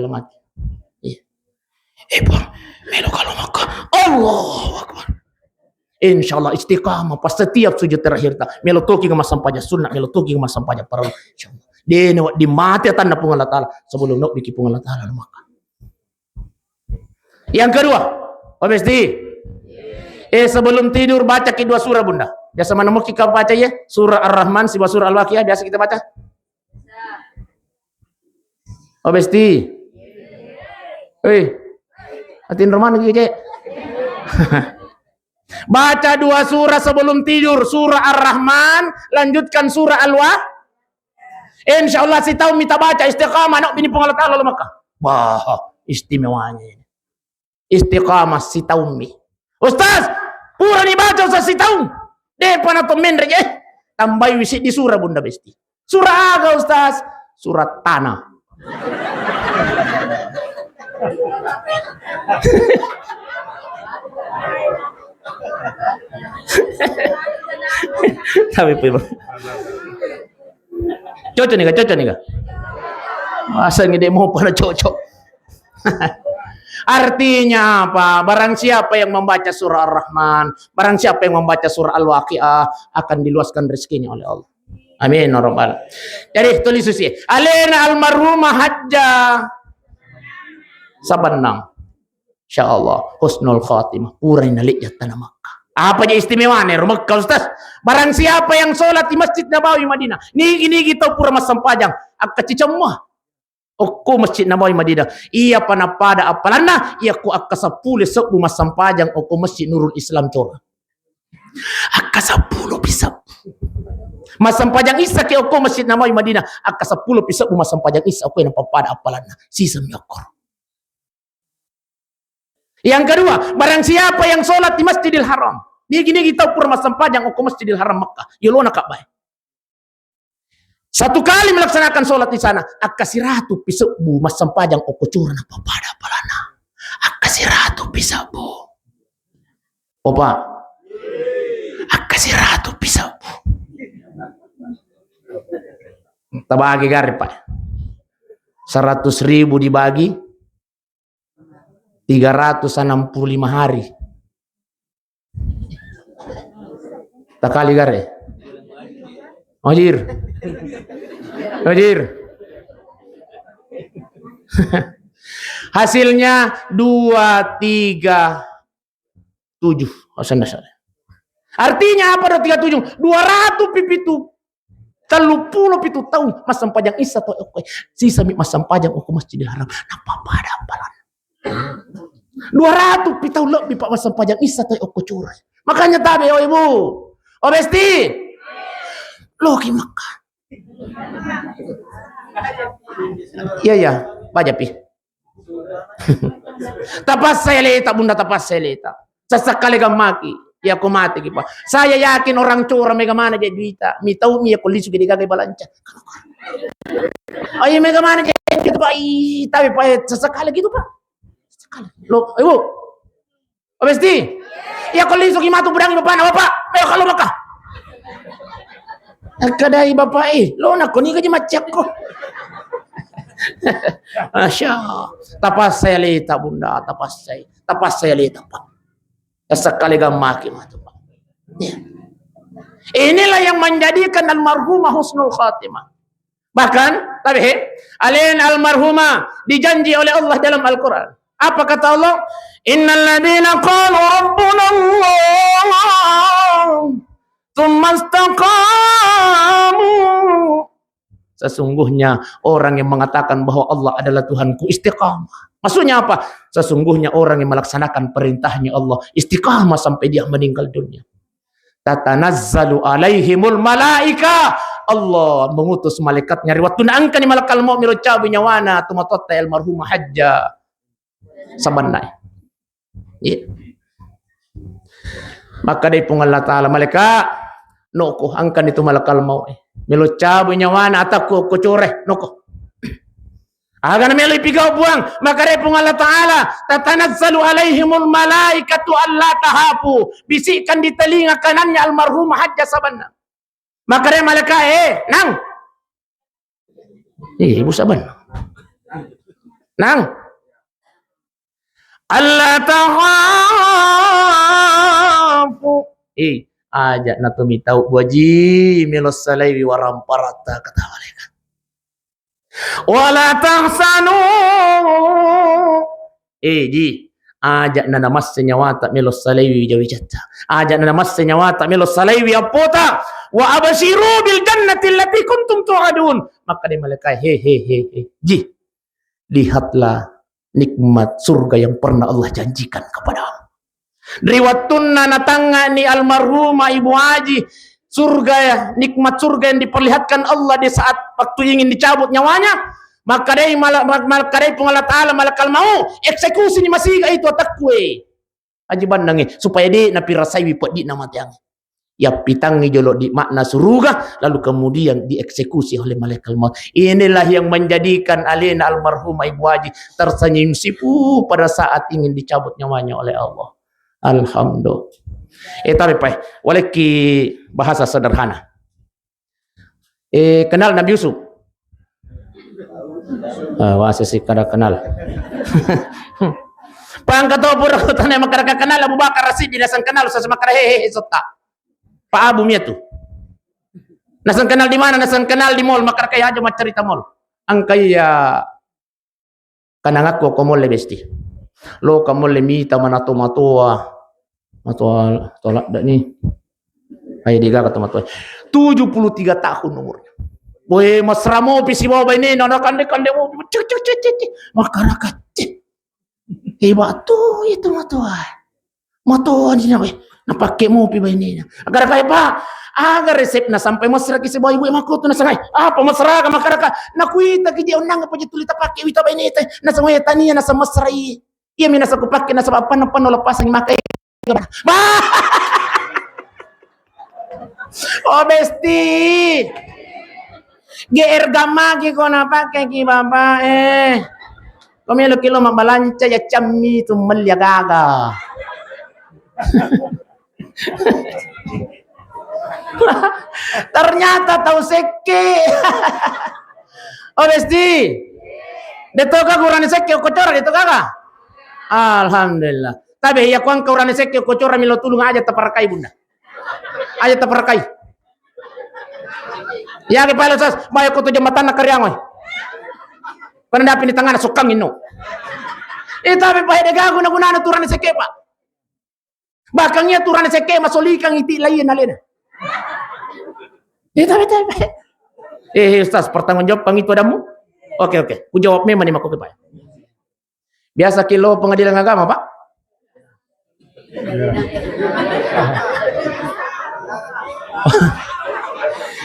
Puang melok kak lo maka Allahu Akbar. Insyaallah istiqamah pas setiap sujud terakhir tak melotoki ke masampaja sunnah melotoki ke masampaja para insyaallah. Dia di mati tanda pung Allah Taala sebelum nak bikin pung Allah Taala maka. Yang kedua, Obesti. Sebelum tidur baca kedua surah Bunda. Biasa mana mau kita baca ya? Surah Ar-Rahman, surah Al-Waqiah biasa kita baca. Oh Besti. Hatin Roman lagi cek. Baca 2 surah sebelum tidur, surah Ar-Rahman, lanjutkan surah Al-Waqiah. InsyaAllah si tahu minta baca istiqamah nak bini pengalat Allah Makkah. Wah, istimewanya. Istiqamah si tahu mi. Ustaz, pura ni baca Ustaz si tahu. Depan atau men rejeh. Tambah wisit di surah bunda besti. Surah aga Ustaz? Surah tanah. Tapi cocok nih kak. Masa ngide mau pada cocok. Artinya apa? Barang siapa yang membaca surah Ar-Rahman, barang siapa yang membaca surah Al-Waqiah, akan diluaskan rezekinya oleh Allah. Amin. Jadi tulis susi. Alena almarhumah hajja sabanang. Insyaallah husnul khatimah. Purai nalik jatana Makkah. Apa aja istimewanya Makkah Ustaz? Barang siapa yang sholat di Masjid Nabawi Madinah, nigi kita pura masam pajang, akka cicamah. Okko Masjid Nabawi Madinah. Ia pada apalana, ia ku akka 10 sebu masam pajang okko Masjid Nurul Islam Cora. Akka 10 bisa. Masam pajang isa ke okko Masjid Nabawi Madinah, akka 10 sebu masam pajang isa okko yang pada apalana. Sisam yakor. Yang kedua, barang siapa yang sholat di Masjidil Haram, gini kita pura masam pajang ke Masjidil Haram Makkah, yolona kak baik. Satu kali melaksanakan sholat di sana, akasiratu pisabu masam pajang ke curang apa pada palana. Akasiratu pisabu. Opa, akasiratu pisabu. Tabagi gari pak. 100.000 dibagi 365 hari. Tak kali gare. Ojir. Hasilnya 237. Artinya apa 237? 200 pipitu. 30 pitu tahun masam pajang isa to oke. Sisa masam pajang oke Masjidil Haram. Napa pada apalan. 200 pitau lebih pak masam pajang isa to oke curang. Makanya tabe oh ibu. Oh besti. Loki Makkah. Iya, baca pi. Tapas saya leta bunda, tapas saya leta. Sesekali maki, ya aku mati kipa. Saya yakin orang curang mega mana jadi duita. Mi tahu mi aku lisu gede gagai balanca. Ayo mega mana jadi gitu pak. Tapi pak sesekali gitu pak. Sekali. Lo, ibu. Oh besti. Ya aku lisu gimana tuh budang bapak na bapak. Ayo kalau Makkah. Kadai bapak lo nak ni gaji macam ko. Masya tapas saya leta bunda, tapas saya leta pak. Sekali maki matu pak. Ya. Inilah yang menjadikan almarhumah husnul khatimah. Bahkan tapi alain almarhumah dijanji oleh Allah dalam Al-Quran. Apa kata Allah? Innal ladina qalu rabbuna Allah tsumma istaqamu. Sesungguhnya orang yang mengatakan bahwa Allah adalah Tuhanku istiqamah. Maksudnya apa? Sesungguhnya orang yang melaksanakan perintahnya Allah istiqamah sampai dia meninggal dunia. Tatanazzalu alaihimul malaika. Allah mengutus malaikatnya riwayat angkani malakal maut mirocabu nyawana tumatotta almarhumah hajja sabanai. Ya. Maka dari Allah Ta'ala malaikat noko angkan itu malakal maut melo cabu nyawana ataku kocore noko agan melo ipigau buang maka dari Allah Ta'ala tatanazzalu alaihimul malaikatu alla tahafu bisikkan di telinga kanannya almarhum hajja sabanna maka dari malaikat nang ibu saban nang alla tahafu ajak na tumitau waji milos salaiwi waramparata kata malaikat wala tahsanu ji ajak na namas senyawata milos salaiwi jawijata ajak na namas senyawata milos salaiwi apota wa abashiru bil jannati allati kuntum tu'adun maka dia malaikat he ji lihatlah nikmat surga yang pernah Allah janjikan kepadamu. Riwattunna natanga ni almarhumah Ibu Haji surga ya, nikmat surga yang diperlihatkan Allah di saat waktu ingin dicabut nyawanya. Maka dari pengalat Ta'ala malakal mau eksekusi ni masih itu takwe aji bandangi supaya di napi rasai wipot di nama tiang ya pitangi jolok di makna surga lalu kemudian dieksekusi oleh malaikat maut. Inilah yang menjadikan alina almarhumah Ibu Haji tersenyum sipu pada saat ingin dicabut nyawanya oleh Allah. Alhamdulillah. Tapi pak, boleh ki bahasa sederhana. Kenal Nabi Yusuf? Wasa si kada kenal. Pangkat to pura tane makara kenal Abu Bakar Rasid nasan kenal sa makara hehe sota. Pa Abu Mia tu. Nasan kenal di mana? Nasan kenal di mall makara kay aja macarita mall. Ang kaya kanang ako mall besti. Lo ka mall mita manato matua. Matua tolak dak ni. Ay diga ka matua. 73 tahun umurnya. Boy masramo pisi bawa ini nanakan mo cek masyarakat hebat tuh itu matua di nabe napake mo pi ini agar kaya pa agar resep na sampai masra kisi bawa ibu emaku tu nasangai apa masra ka masyarakat nakuita ki dia unang apa jituli tapake wita ba ini na samay tania na sa masrai iya minasa ko pake na sa apa lepas ang makai oh besti GR gamagi ko na pakai ki baba Komelo kilo mabalanca ya cammi tu gaga. Ternyata tahu seke. Oh besti. Detoka kurang seke kocora detoka. Alhamdulillah. Tapi ya kuang kurang seke kocora milo tulung aja taparakai bunda. Aja taparakai. Ya ke pala sas bayo ko to jambatan na karyangoy. Kana dapat di tangan sukang ino. Tapi pahit gago na guna turan sa kepa. Bakang niya turan sa kepa solikang iti lain alena. Tapi. Ustaz, pertanggung jawab pang itu adamu? Oke. Ku jawab memang ni mako kepa. Biasa kilo pengadilan agama, Pak?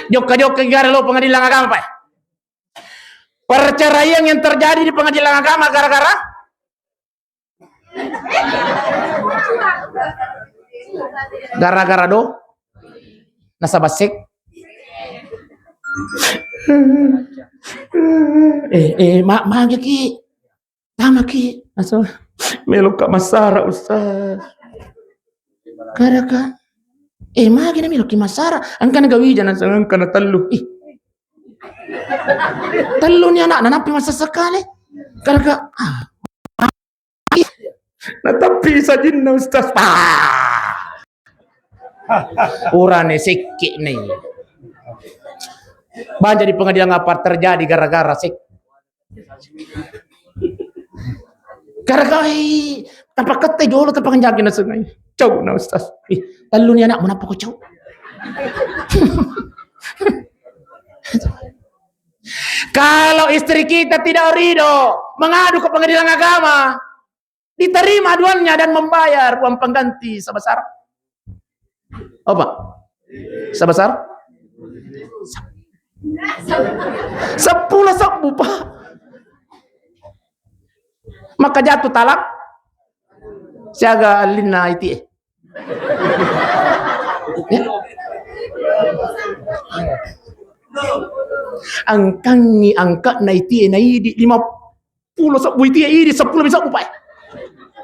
Jok gara lo pengadilan agama, Pak. Perceraian yang terjadi di pengadilan agama gara-gara do nasabasik maagi ki tama ki aso melok ka masara ustaz gara-gara maagi na melok ki masara ang kana gawijan ang kana tallu Talo niya nanapi masasakali. Karena natapi sa din na ustaz. Urane sikki nih. Banyak di pengadilan apa terjadi gara-gara sik. Gara-gara tanpa kete jolo tanpa kenjaki na sungai. Cau na ustaz. Talo niya nak menapa ko cau. Kalau istri kita tidak ridho mengadu ke pengadilan agama, diterima aduannya dan membayar uang pengganti sebesar apa? Sebesar 10 sabu Pak. Maka jatuh talak siaga lina itu. Angkangi angkat na iti na idi 50 sabu iti idi 10 bisa upay.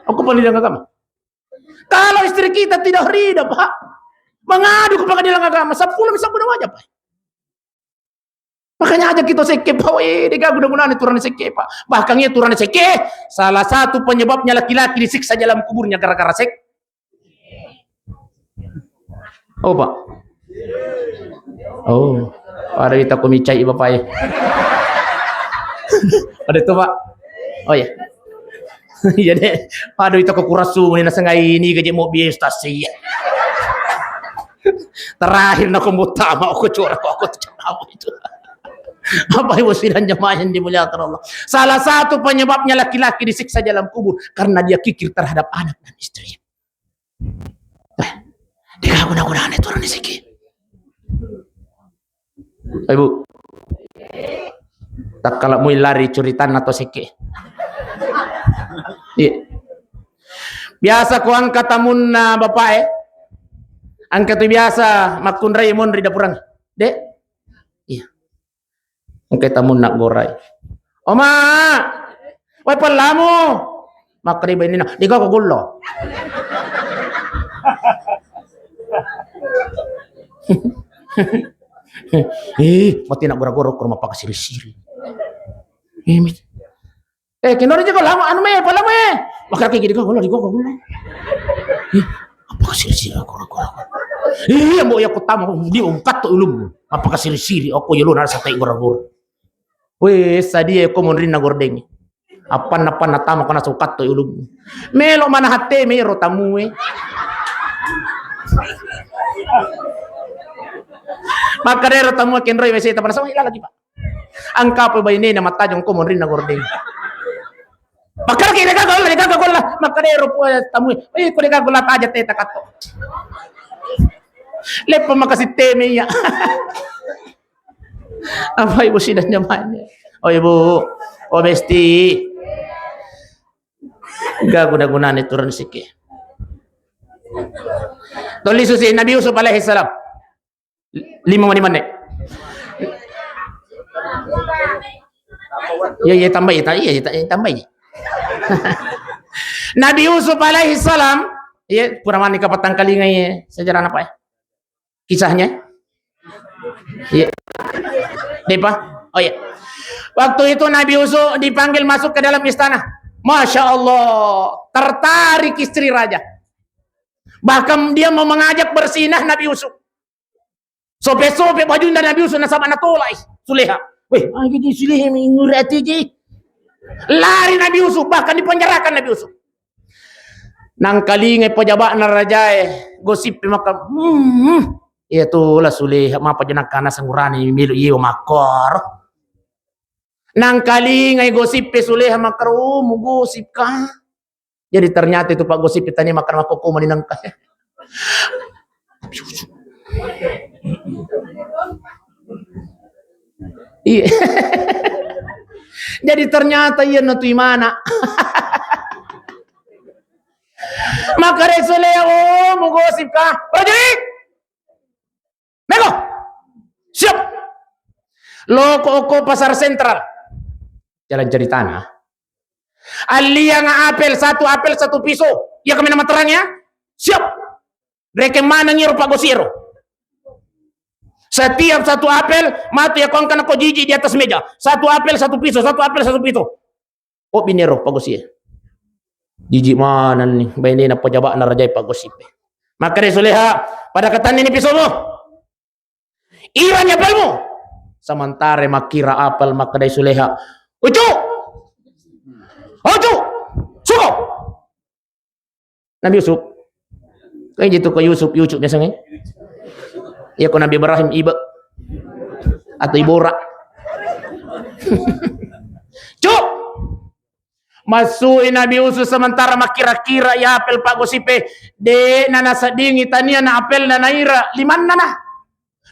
Aku pengadilan agama. Kalau istri kita tidak ridha Pak, mengadu ke pengadilan agama 10 bisa guna aja Pak. Makanya aja kita seke Pak, digagu guna turun seke Pak. Bahkan ia turun seke salah satu penyebabnya laki-laki disiksa dalam kuburnya gara-gara sek. Oh Pak. Oh. Ada kita kumicai bapak ya. Ada itu Pak. Oh ya. Iya deh. Aduh itu kekurasu ini nasengai ini gaji mau biaya stasi. Terakhir nak komputer mau aku curah aku tahu itu. Apa ibu sidang jemaah yang dimuliakan Allah. Salah satu penyebabnya laki-laki disiksa dalam kubur karena dia kikir terhadap anak dan istri. Di guna-gunaan itu orang siki. Ibu, tak kalau mau lari curitan atau siki. Iya. Biasa ku angkat tamun na bapak angkat tu biasa makun ray mon ri dapurang. Dek. Iya. Angkat tamun nak goray. Oma, wai palamu. Makri ba ini na, di ko gulo. Mati nak gora-gora ko mapakasiri-siri. Kinori ko lama anu me, pala me. Makar kay gidi ko gulo, di ko gulo. Mapakasiri-siri ako. Mo ya ko tamo, di ungkat to ulum. Mapakasiri-siri ako yelo na sa tay gora-gora. Sadi ko mon rin na gordeng. Apan natama ko na sukat to ulum. Melo manahate me rotamu Makarero tamu kenroy meseta para sama lagi pak. Angka pa ba ini na matajong ko mon rin na gordeng. Makar kay nagagol la. Makarero po tamu. Ko nagagol la aja teta kato. Lepa makasiteme ya. Apa ibu sidan nyamannya? Oh ibu, besti. Guna-gunaan itu ron siki. Tulis si Nabi Yusuf alaihi salam. 5 menit. Ya tambah tambah. Nabi Yusuf alaihi salam, ya purama nikah patang kali ngai sejarah apa ya? Kisahnya? Iya. Depa? Oh iya. Waktu itu Nabi Yusuf dipanggil masuk ke dalam istana. Masya Allah, tertarik istri raja. Bahkan dia mau mengajak bersinah Nabi Yusuf. Sope-sope baju dari Nabi Yusuf nasab anak tolai. Suleha. Weh, jadi Suleha mengurati je. Lari Nabi Yusuf, bahkan dipenjarakan Nabi Yusuf. Nang kalingai pejabat raja gosip maka iya tuh lah Suleha mapa jenak kana sangurani milu iyo makor. Nang kalingai gosip Suleha makar mu gosip kah? Jadi ternyata itu Pak gosip tanya makan makoko maninang kah. Iya. Jadi ternyata iya natu mana. Maka Suleha mu gosip kah? Prajurit. Mego. Siap. Loko pasar sentral. Jalan cari tanah. Alia apel satu pisau. Ya kami nama terangnya. Siap. Reke mana ngiru Pak Gosiro. Setiap satu apel mati ya kongkan aku jiji di atas meja. Satu apel satu pisau. Oh binero Pak Gosiro. Jiji mana nih? Baini na pejabat na rajai Pak Gosiro. Maka Suleha pada katan ini pisaumu. Iwan apelmu. Sementara makira apel maka Suleha. Ucu! Suko! Nabi Yusuf. Kayak gitu ke Yusuf biasanya. Ya ke Nabi Ibrahim iba. Atau Ibora. Cuk! Masukin Nabi Yusuf sementara makira-kira ya apel Pak Gosipe. De nana sadingi tania na apel na naira. Liman nana.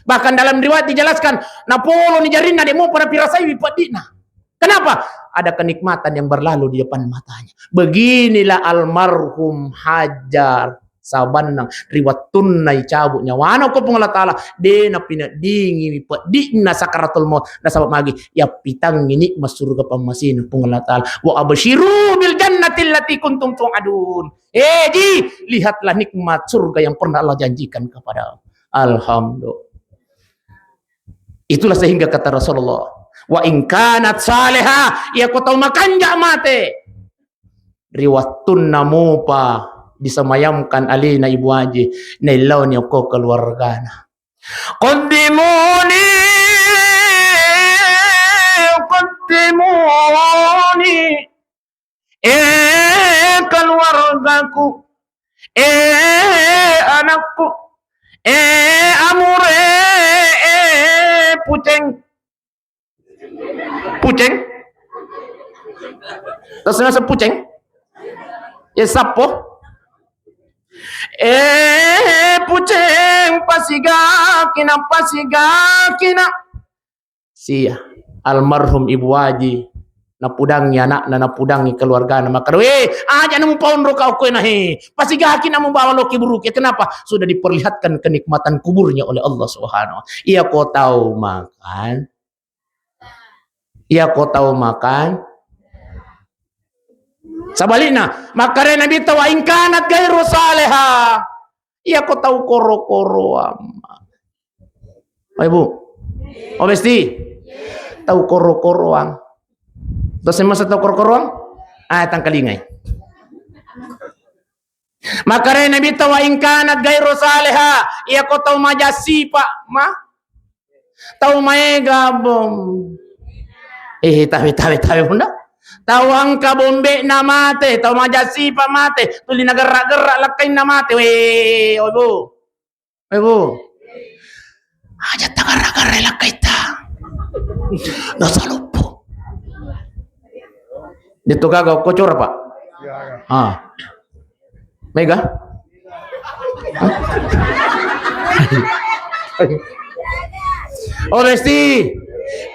Bahkan dalam riwayat dijelaskan. Napolo ni jarina demo pada pirasai wipadina. Kenapa? Ada kenikmatan yang berlalu di depan matanya. Beginilah almarhum Hajar sabanang riwayat tunai cabut nyawa ko pung Allah taala de na pinadingi di na sakaratul maut na sabab magi ya pitang ini masurga pamasin pung Allah taala wa absyiru bil jannati allati kuntum tu'adun. Ji, lihatlah nikmat surga yang pernah Allah janjikan kepada alhamdulillah. Itulah sehingga kata Rasulullah, wa in kanat saleha ya ko tahu makan jak mate riwatun namupa disemayamkan alina ibu haji nailau ni ko keluargana qaddimuni keluargaku anakku amure puceng terus nasa puceng ya sapo Puceng pasigakina sia almarhum Ibu Haji napudangi anak na napudangi keluarga na makaru aja namu paun roka ko na pasigaki na mo bawa loki buruk ya kenapa sudah diperlihatkan kenikmatan kuburnya oleh Allah Subhanahu. Iya kau tahu makan sabalina makare nabi tawa ingkanat gairu saleha iya kau tahu koro-koro Ibu obesti tahu koro-koroang terus masa tahu koro-koroang tangkalingay makare nabi tawa ingkanat gairu saleha iya kau tahu majasi pak tahu maega bom tahu bunda tahu angka bombe na mate tahu majasi pa mate tuli nagarak-gerak lakay na mate ibu aja tagarak-gerak lakay ta nasa lupo dito kagaw kocor pak mega Resti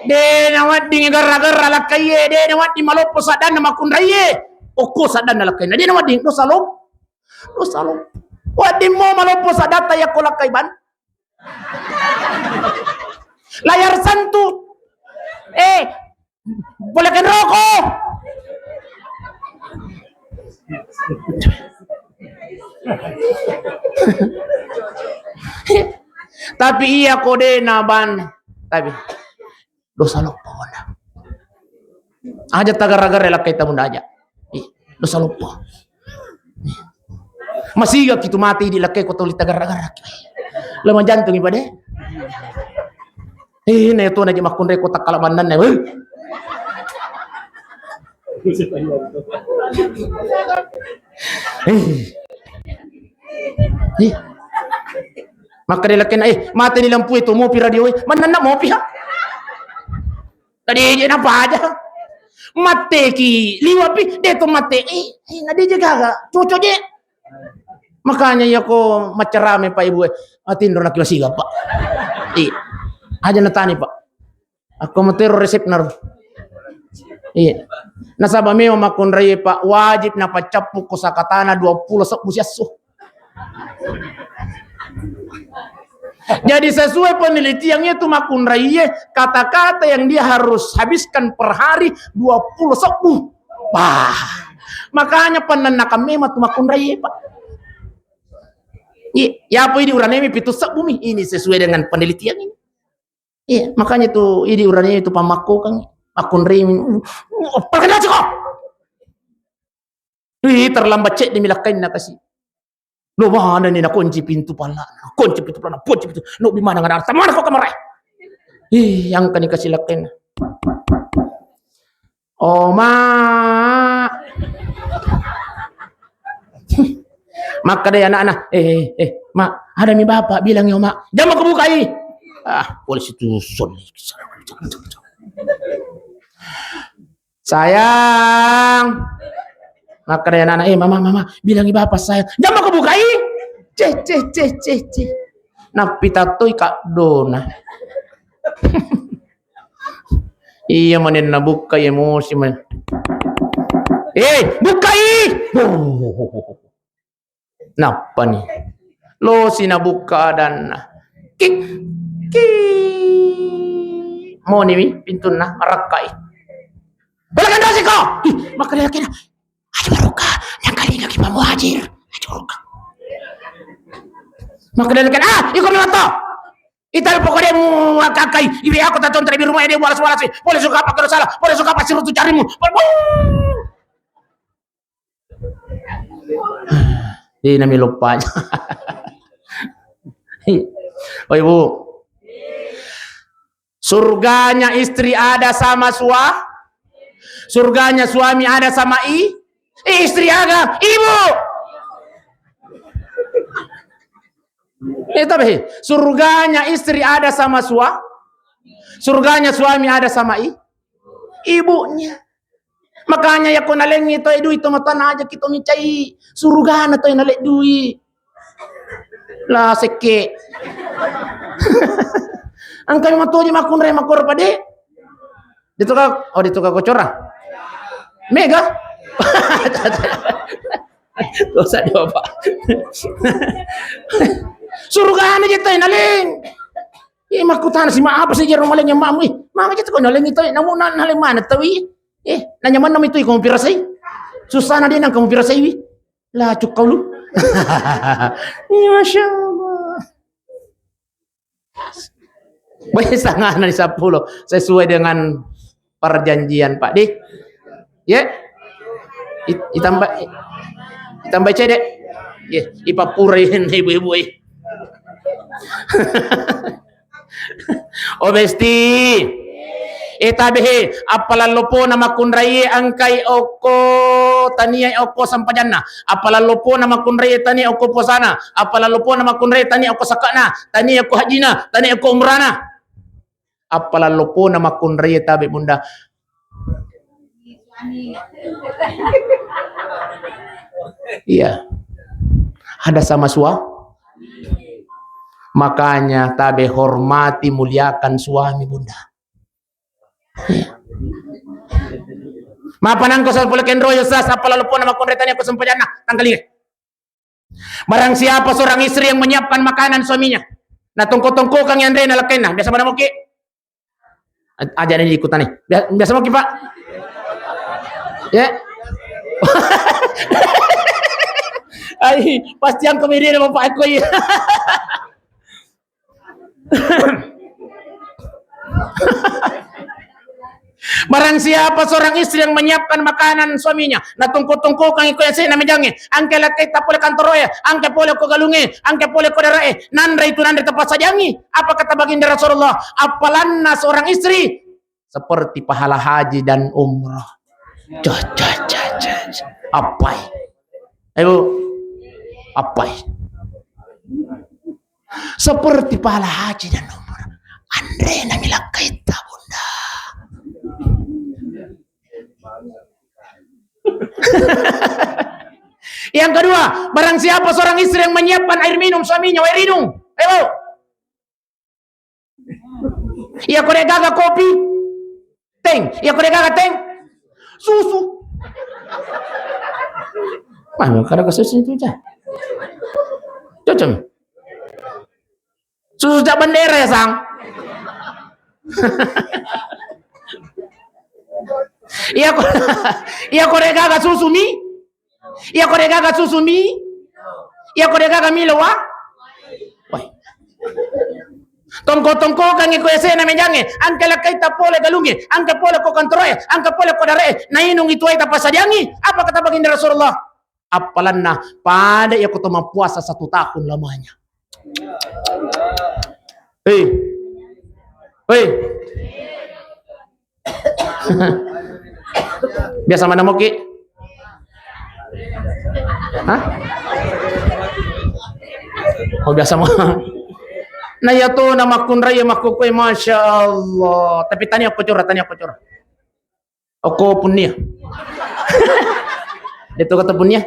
de nawat di gara-gara lakaye de nawat di malopo sadan na makundaye oko sadan na lakay na de nawat di dosa lop wadi mo malopo sadata ya ko lakay ban layar santu bolakan roko tapi iya kode naban tapi dosa lupa aja tagar-agar relak kita munda aja dosa lupa masih gak gitu mati di lakai kau tulis tagar-agar lemah jantung ibadah na itu aja makun reko tak kalah bandan na maka dilakin mati ni lampu itu mopi radio mana nak mopi tadi je apa aja mate ki liwapi dia tu mate ngadi je gaga cocok je makanya ya ko macerame pak ibu atin nak kiwasiga pak aja natani pak aku matero resep nar nasaba meo makon raye pak wajib na pacapu kosakatana 20 sebusiasu. Jadi sesuai penelitiannya itu makun raiye kata-kata yang dia harus habiskan per hari 20 sebuh. Makanya penanakan memang tu makun raiye pak. Ya apa ini uranemi pitu sebumi ini sesuai dengan penelitian ini. Iya makanya tu ini uranemi itu pamako kan makun raiye. Perkenal cukup. Terlambat cek dimilakain nak kasih. Lo mana ni nak kunci pintu pala, kunci pintu, no bimana ngana arta mana kau kamar? Yang kani kasih lakin. Ma. Maka deh anak-anak, mak, ada mi bapak bilang ya mak, jangan mau kebukai. Polisi itu sayang. Maka deh anak-anak, mama, bilangi bapak sayang, jangan mau kebukai. Ceh. Napi tatoi kak dona. Iya manen na buka emosi man. Bukai. Napa nih? Lo sinabuka dan kik. Mau nih pintu na marakai. Balakan dosi ko. Maka dia kena. Aduh baruka, yang kali lagi mau hadir. Aduh baruka. Maka dia kena. Ikut nato. Ital pokoknya mu kakai. Ibi aku tak contoh di rumah ini walas-walas. Boleh suka apa kalau salah. Boleh suka apa sih rutu carimu. Ini nami lupa. Oh ibu, surganya istri ada sama surganya suami ada sama istri ada ibu. Itu surganya istri ada sama surganya suami ada sama ibunya. Makanya ya ko naleng ito duit to matan aja kita micai surga na to nalek duit. lah seke. Angka matu di makunre makor pade. Dito ka kocora. Mega. Dosa dia Pak. Surga aja tayo naling. Makutan si maapa sa jero maling yang mamu. Mama jito ko naling ito. Namunan naling mana tawi. Nanyaman naman ito kamu pirasay. Susah na din ang kamu pirasay. Lah cuk kau lu. Masya Allah. Baik sangat dari 10 sesuai dengan perjanjian Pak Dik. Ya. Ditambah cedek. Ya, ipapurin ibu-ibu. Obesti. Itabihi apalalopo na makunrai angkai oko taniya oko sampajanna apalalopo na makunrai tani oko posana apalalopo na makunrai tani oko sakana tani oko hajina tani oko umrana apalalopo na makunrai tabi bunda. Iya, ada sama makanya tabe hormati muliakan suami bunda. Mapanang ko sa pulakendro yung sas apalalupo na makunretanya ko sampayan na tanggalin. Barang siapa seorang istri yang menyiapkan makanan suaminya, na tungko-tungko kang Andre na lakay na, biasa ba na mo ki? Aja na ikutan nih. Biasa mo ki Pak? Ya. Ay, pasti ang komedi naman Pak ko. Barang siapa seorang istri yang menyiapkan makanan suaminya, na tungko-tungko kang iko yase na mejange, angke lakay tapole kantoroe, angke pole ko galunge, angke pole ko darae, nandre itu nandre tepat sajangi. Apa kata baginda Rasulullah? Apalanna seorang istri seperti pahala haji dan umrah. Apai? Ayo, apai? Seperti pahala haji dan umrah. Andre namilang kaita bunda. Yang kedua, barang siapa seorang istri yang menyiapkan air minum suaminya, air minum, ayo. Ia kore gaga kopi, teng. Ia kore gaga teng, susu. Mana kada susu itu aja. Cocok. Susu jak bendera ya sang. Ia kore gaga susu mi. Ia kore gaga susu mi. Ia kore gaga Milo wa. Tongko-tongko kang iko yase na mejange, angke lakay tapole galungi, angke pole ko kantroe, angke pole ko dare, na inong ito ay tapasajangi. Apa kata baginda Rasulullah? Apalan na pada ya kuto puasa 1 tahun lamanya. Hei. Biasa mana mo ki? Hah? Oh biasa mo. Nah ya tuh nama kunrai makukoy masya Allah. Tapi tanya aku curah. Aku punya. Itu kata punya.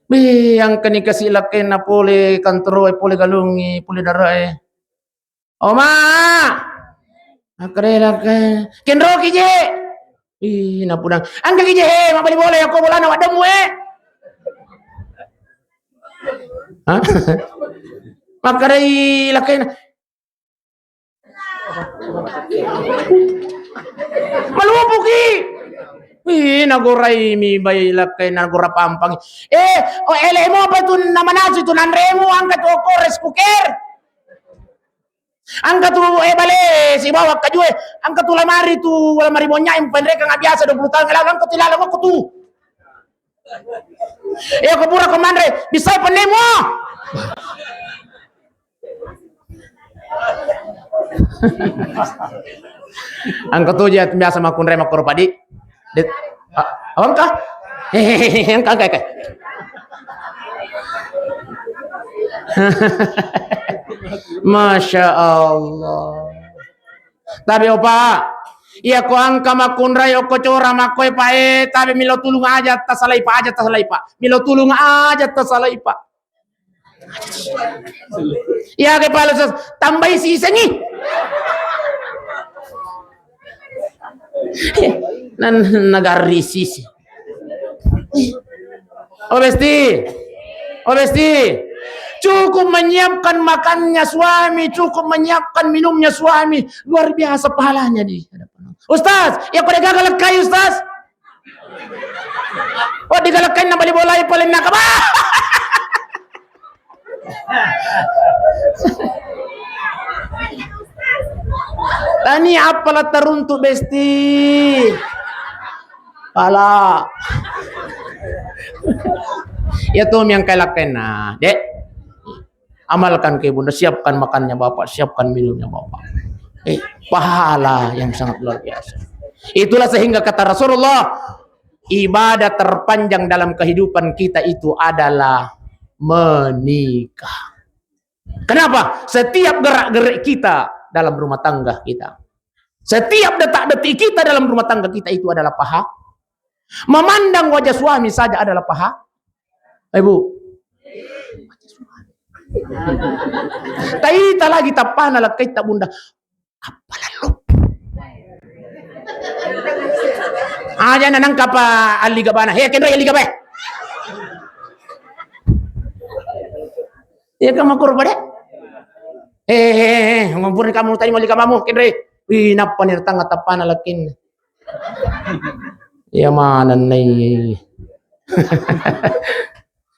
Yang kani kasih lakay na pole kantro pole galungi pole darai. Oma. Akre lakay. Kenro kije. Napudang. Angka kije mabali boleh aku bola na wadamu Hah? Makaray lakay na. Malupuki. Naguray mi bay lakay nagura pampang. Ele mo ba tu namanaso tu nanre mo angkat ko rice cooker. Angkat tu bale si bawa kajue. Angkat tu lamari bonya yang pendek nga biasa 20 tahun lalu angkat ilalang ko tu. Kabura komandre, bisa penemo. Ang katujat biasa makunre makoropadi. Awang ka? Ang kay. Masya Allah. Tapi opa, Iya ko angka makunra yo ko cora makoy pae tabe milo tulung aja tasalai pa aja tasalai pa. Milo tulung aja tasalai pa. Iya ke palos tambah sisengi. Nan nagari sisi. Oh besti, cukup menyiapkan makannya suami, cukup menyiapkan minumnya suami, luar biasa pahalanya di hadapan Allah. Ustaz, ya kau gagal kai Ustaz? Oh digalakkan na bali bolai paling nak apa? Tani apalah teruntuk besti? Pala. Ya tuh yang kelaken nah, dek. Amalkan ke bunda, siapkan makannya bapak, siapkan minumnya bapak. Pahala yang sangat luar biasa. Itulah sehingga kata Rasulullah, ibadah terpanjang dalam kehidupan kita itu adalah menikah. Kenapa? Setiap gerak-gerik kita dalam rumah tangga kita, setiap detak-detik kita dalam rumah tangga kita itu adalah paha. Memandang wajah suami saja adalah paha. Ibu, taita lagi tapana lagi kita bunda. Apalah lu? Aja nanang kapa aliga bana. Hei kendra aliga ba? Ya kamu kurba deh. Ngumpulin kamu tadi mau liga kamu kendra. Wih napa nih tangga tapana lakin. Ya mana nih?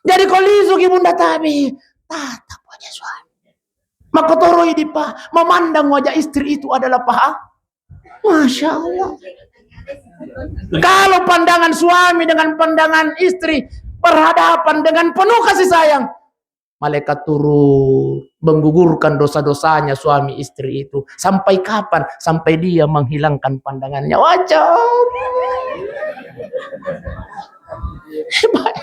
Jadi kolisu ki bunda tabi tatap wajah suami. Maka toroi di pa memandang wajah istri itu adalah paha. Masya Allah. Kalau pandangan suami dengan pandangan istri berhadapan dengan penuh kasih sayang, malaikat turun menggugurkan dosa-dosanya suami istri itu. Sampai kapan? Sampai dia menghilangkan pandangannya wajah. Hebat.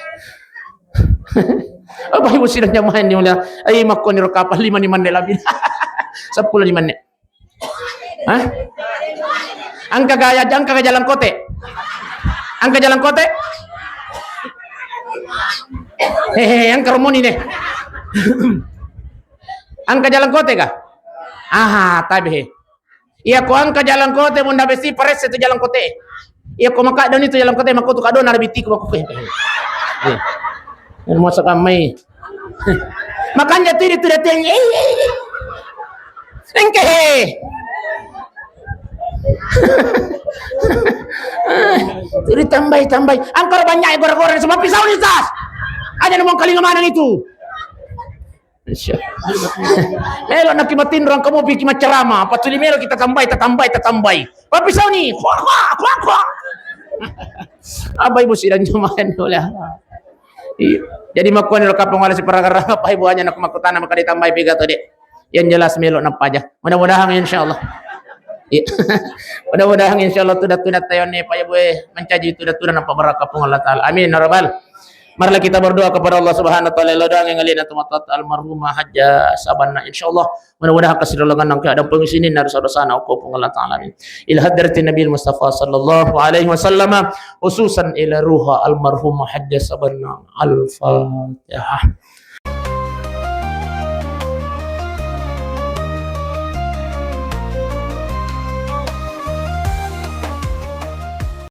Apa ibu sudah nyaman ni mula? Ay makon ni kapal 5 ni manila bin. 10 ni manila. Hah? Angka jalan kote. Angka jalan kote. Angka romoni deh. Angka jalan kote kah? Aha, tabi. Iya ko angka jalan kote bunda besi pares itu jalan kote. Iya ko maka don itu jalan kote maka tu kado narbiti ko ko. Yang masak amai. Makanya tu itu datang. Engke. Jadi tambah. Angkor banyak goreng-goreng semua pisau ni tas. Ada nomor kali mana itu? Melo nak kimatin orang kamu bikin ceramah. Patuli melo kita tambah. Apa pisau ni? Kuak. Apa ibu sidang cuman oleh. Jadi makuan lo kapong wala si perkara apa ibu hanya nak makutana maka ditambah piga tadi. Yang jelas melo napa aja. Mudah-mudahan insyaallah. Mudah-mudahan insyaallah tudat tayo ni pa ibu mencaji tudat napa barakapong Allah taala. Amin ya rabbal. Marilah kita berdoa kepada Allah Subhanahu wa taala lodang yang ngalina tumatat almarhumah Hajjah Sabanna insyaallah mudah-mudahan kasirolangan nang keadaan pengisinin dari saudara-saudara aku Allah taala amin ila hadratin Nabi Mustafa sallallahu alaihi wasallam khususan ila ruha almarhumah Hajjah Sabanna al-Fatihah.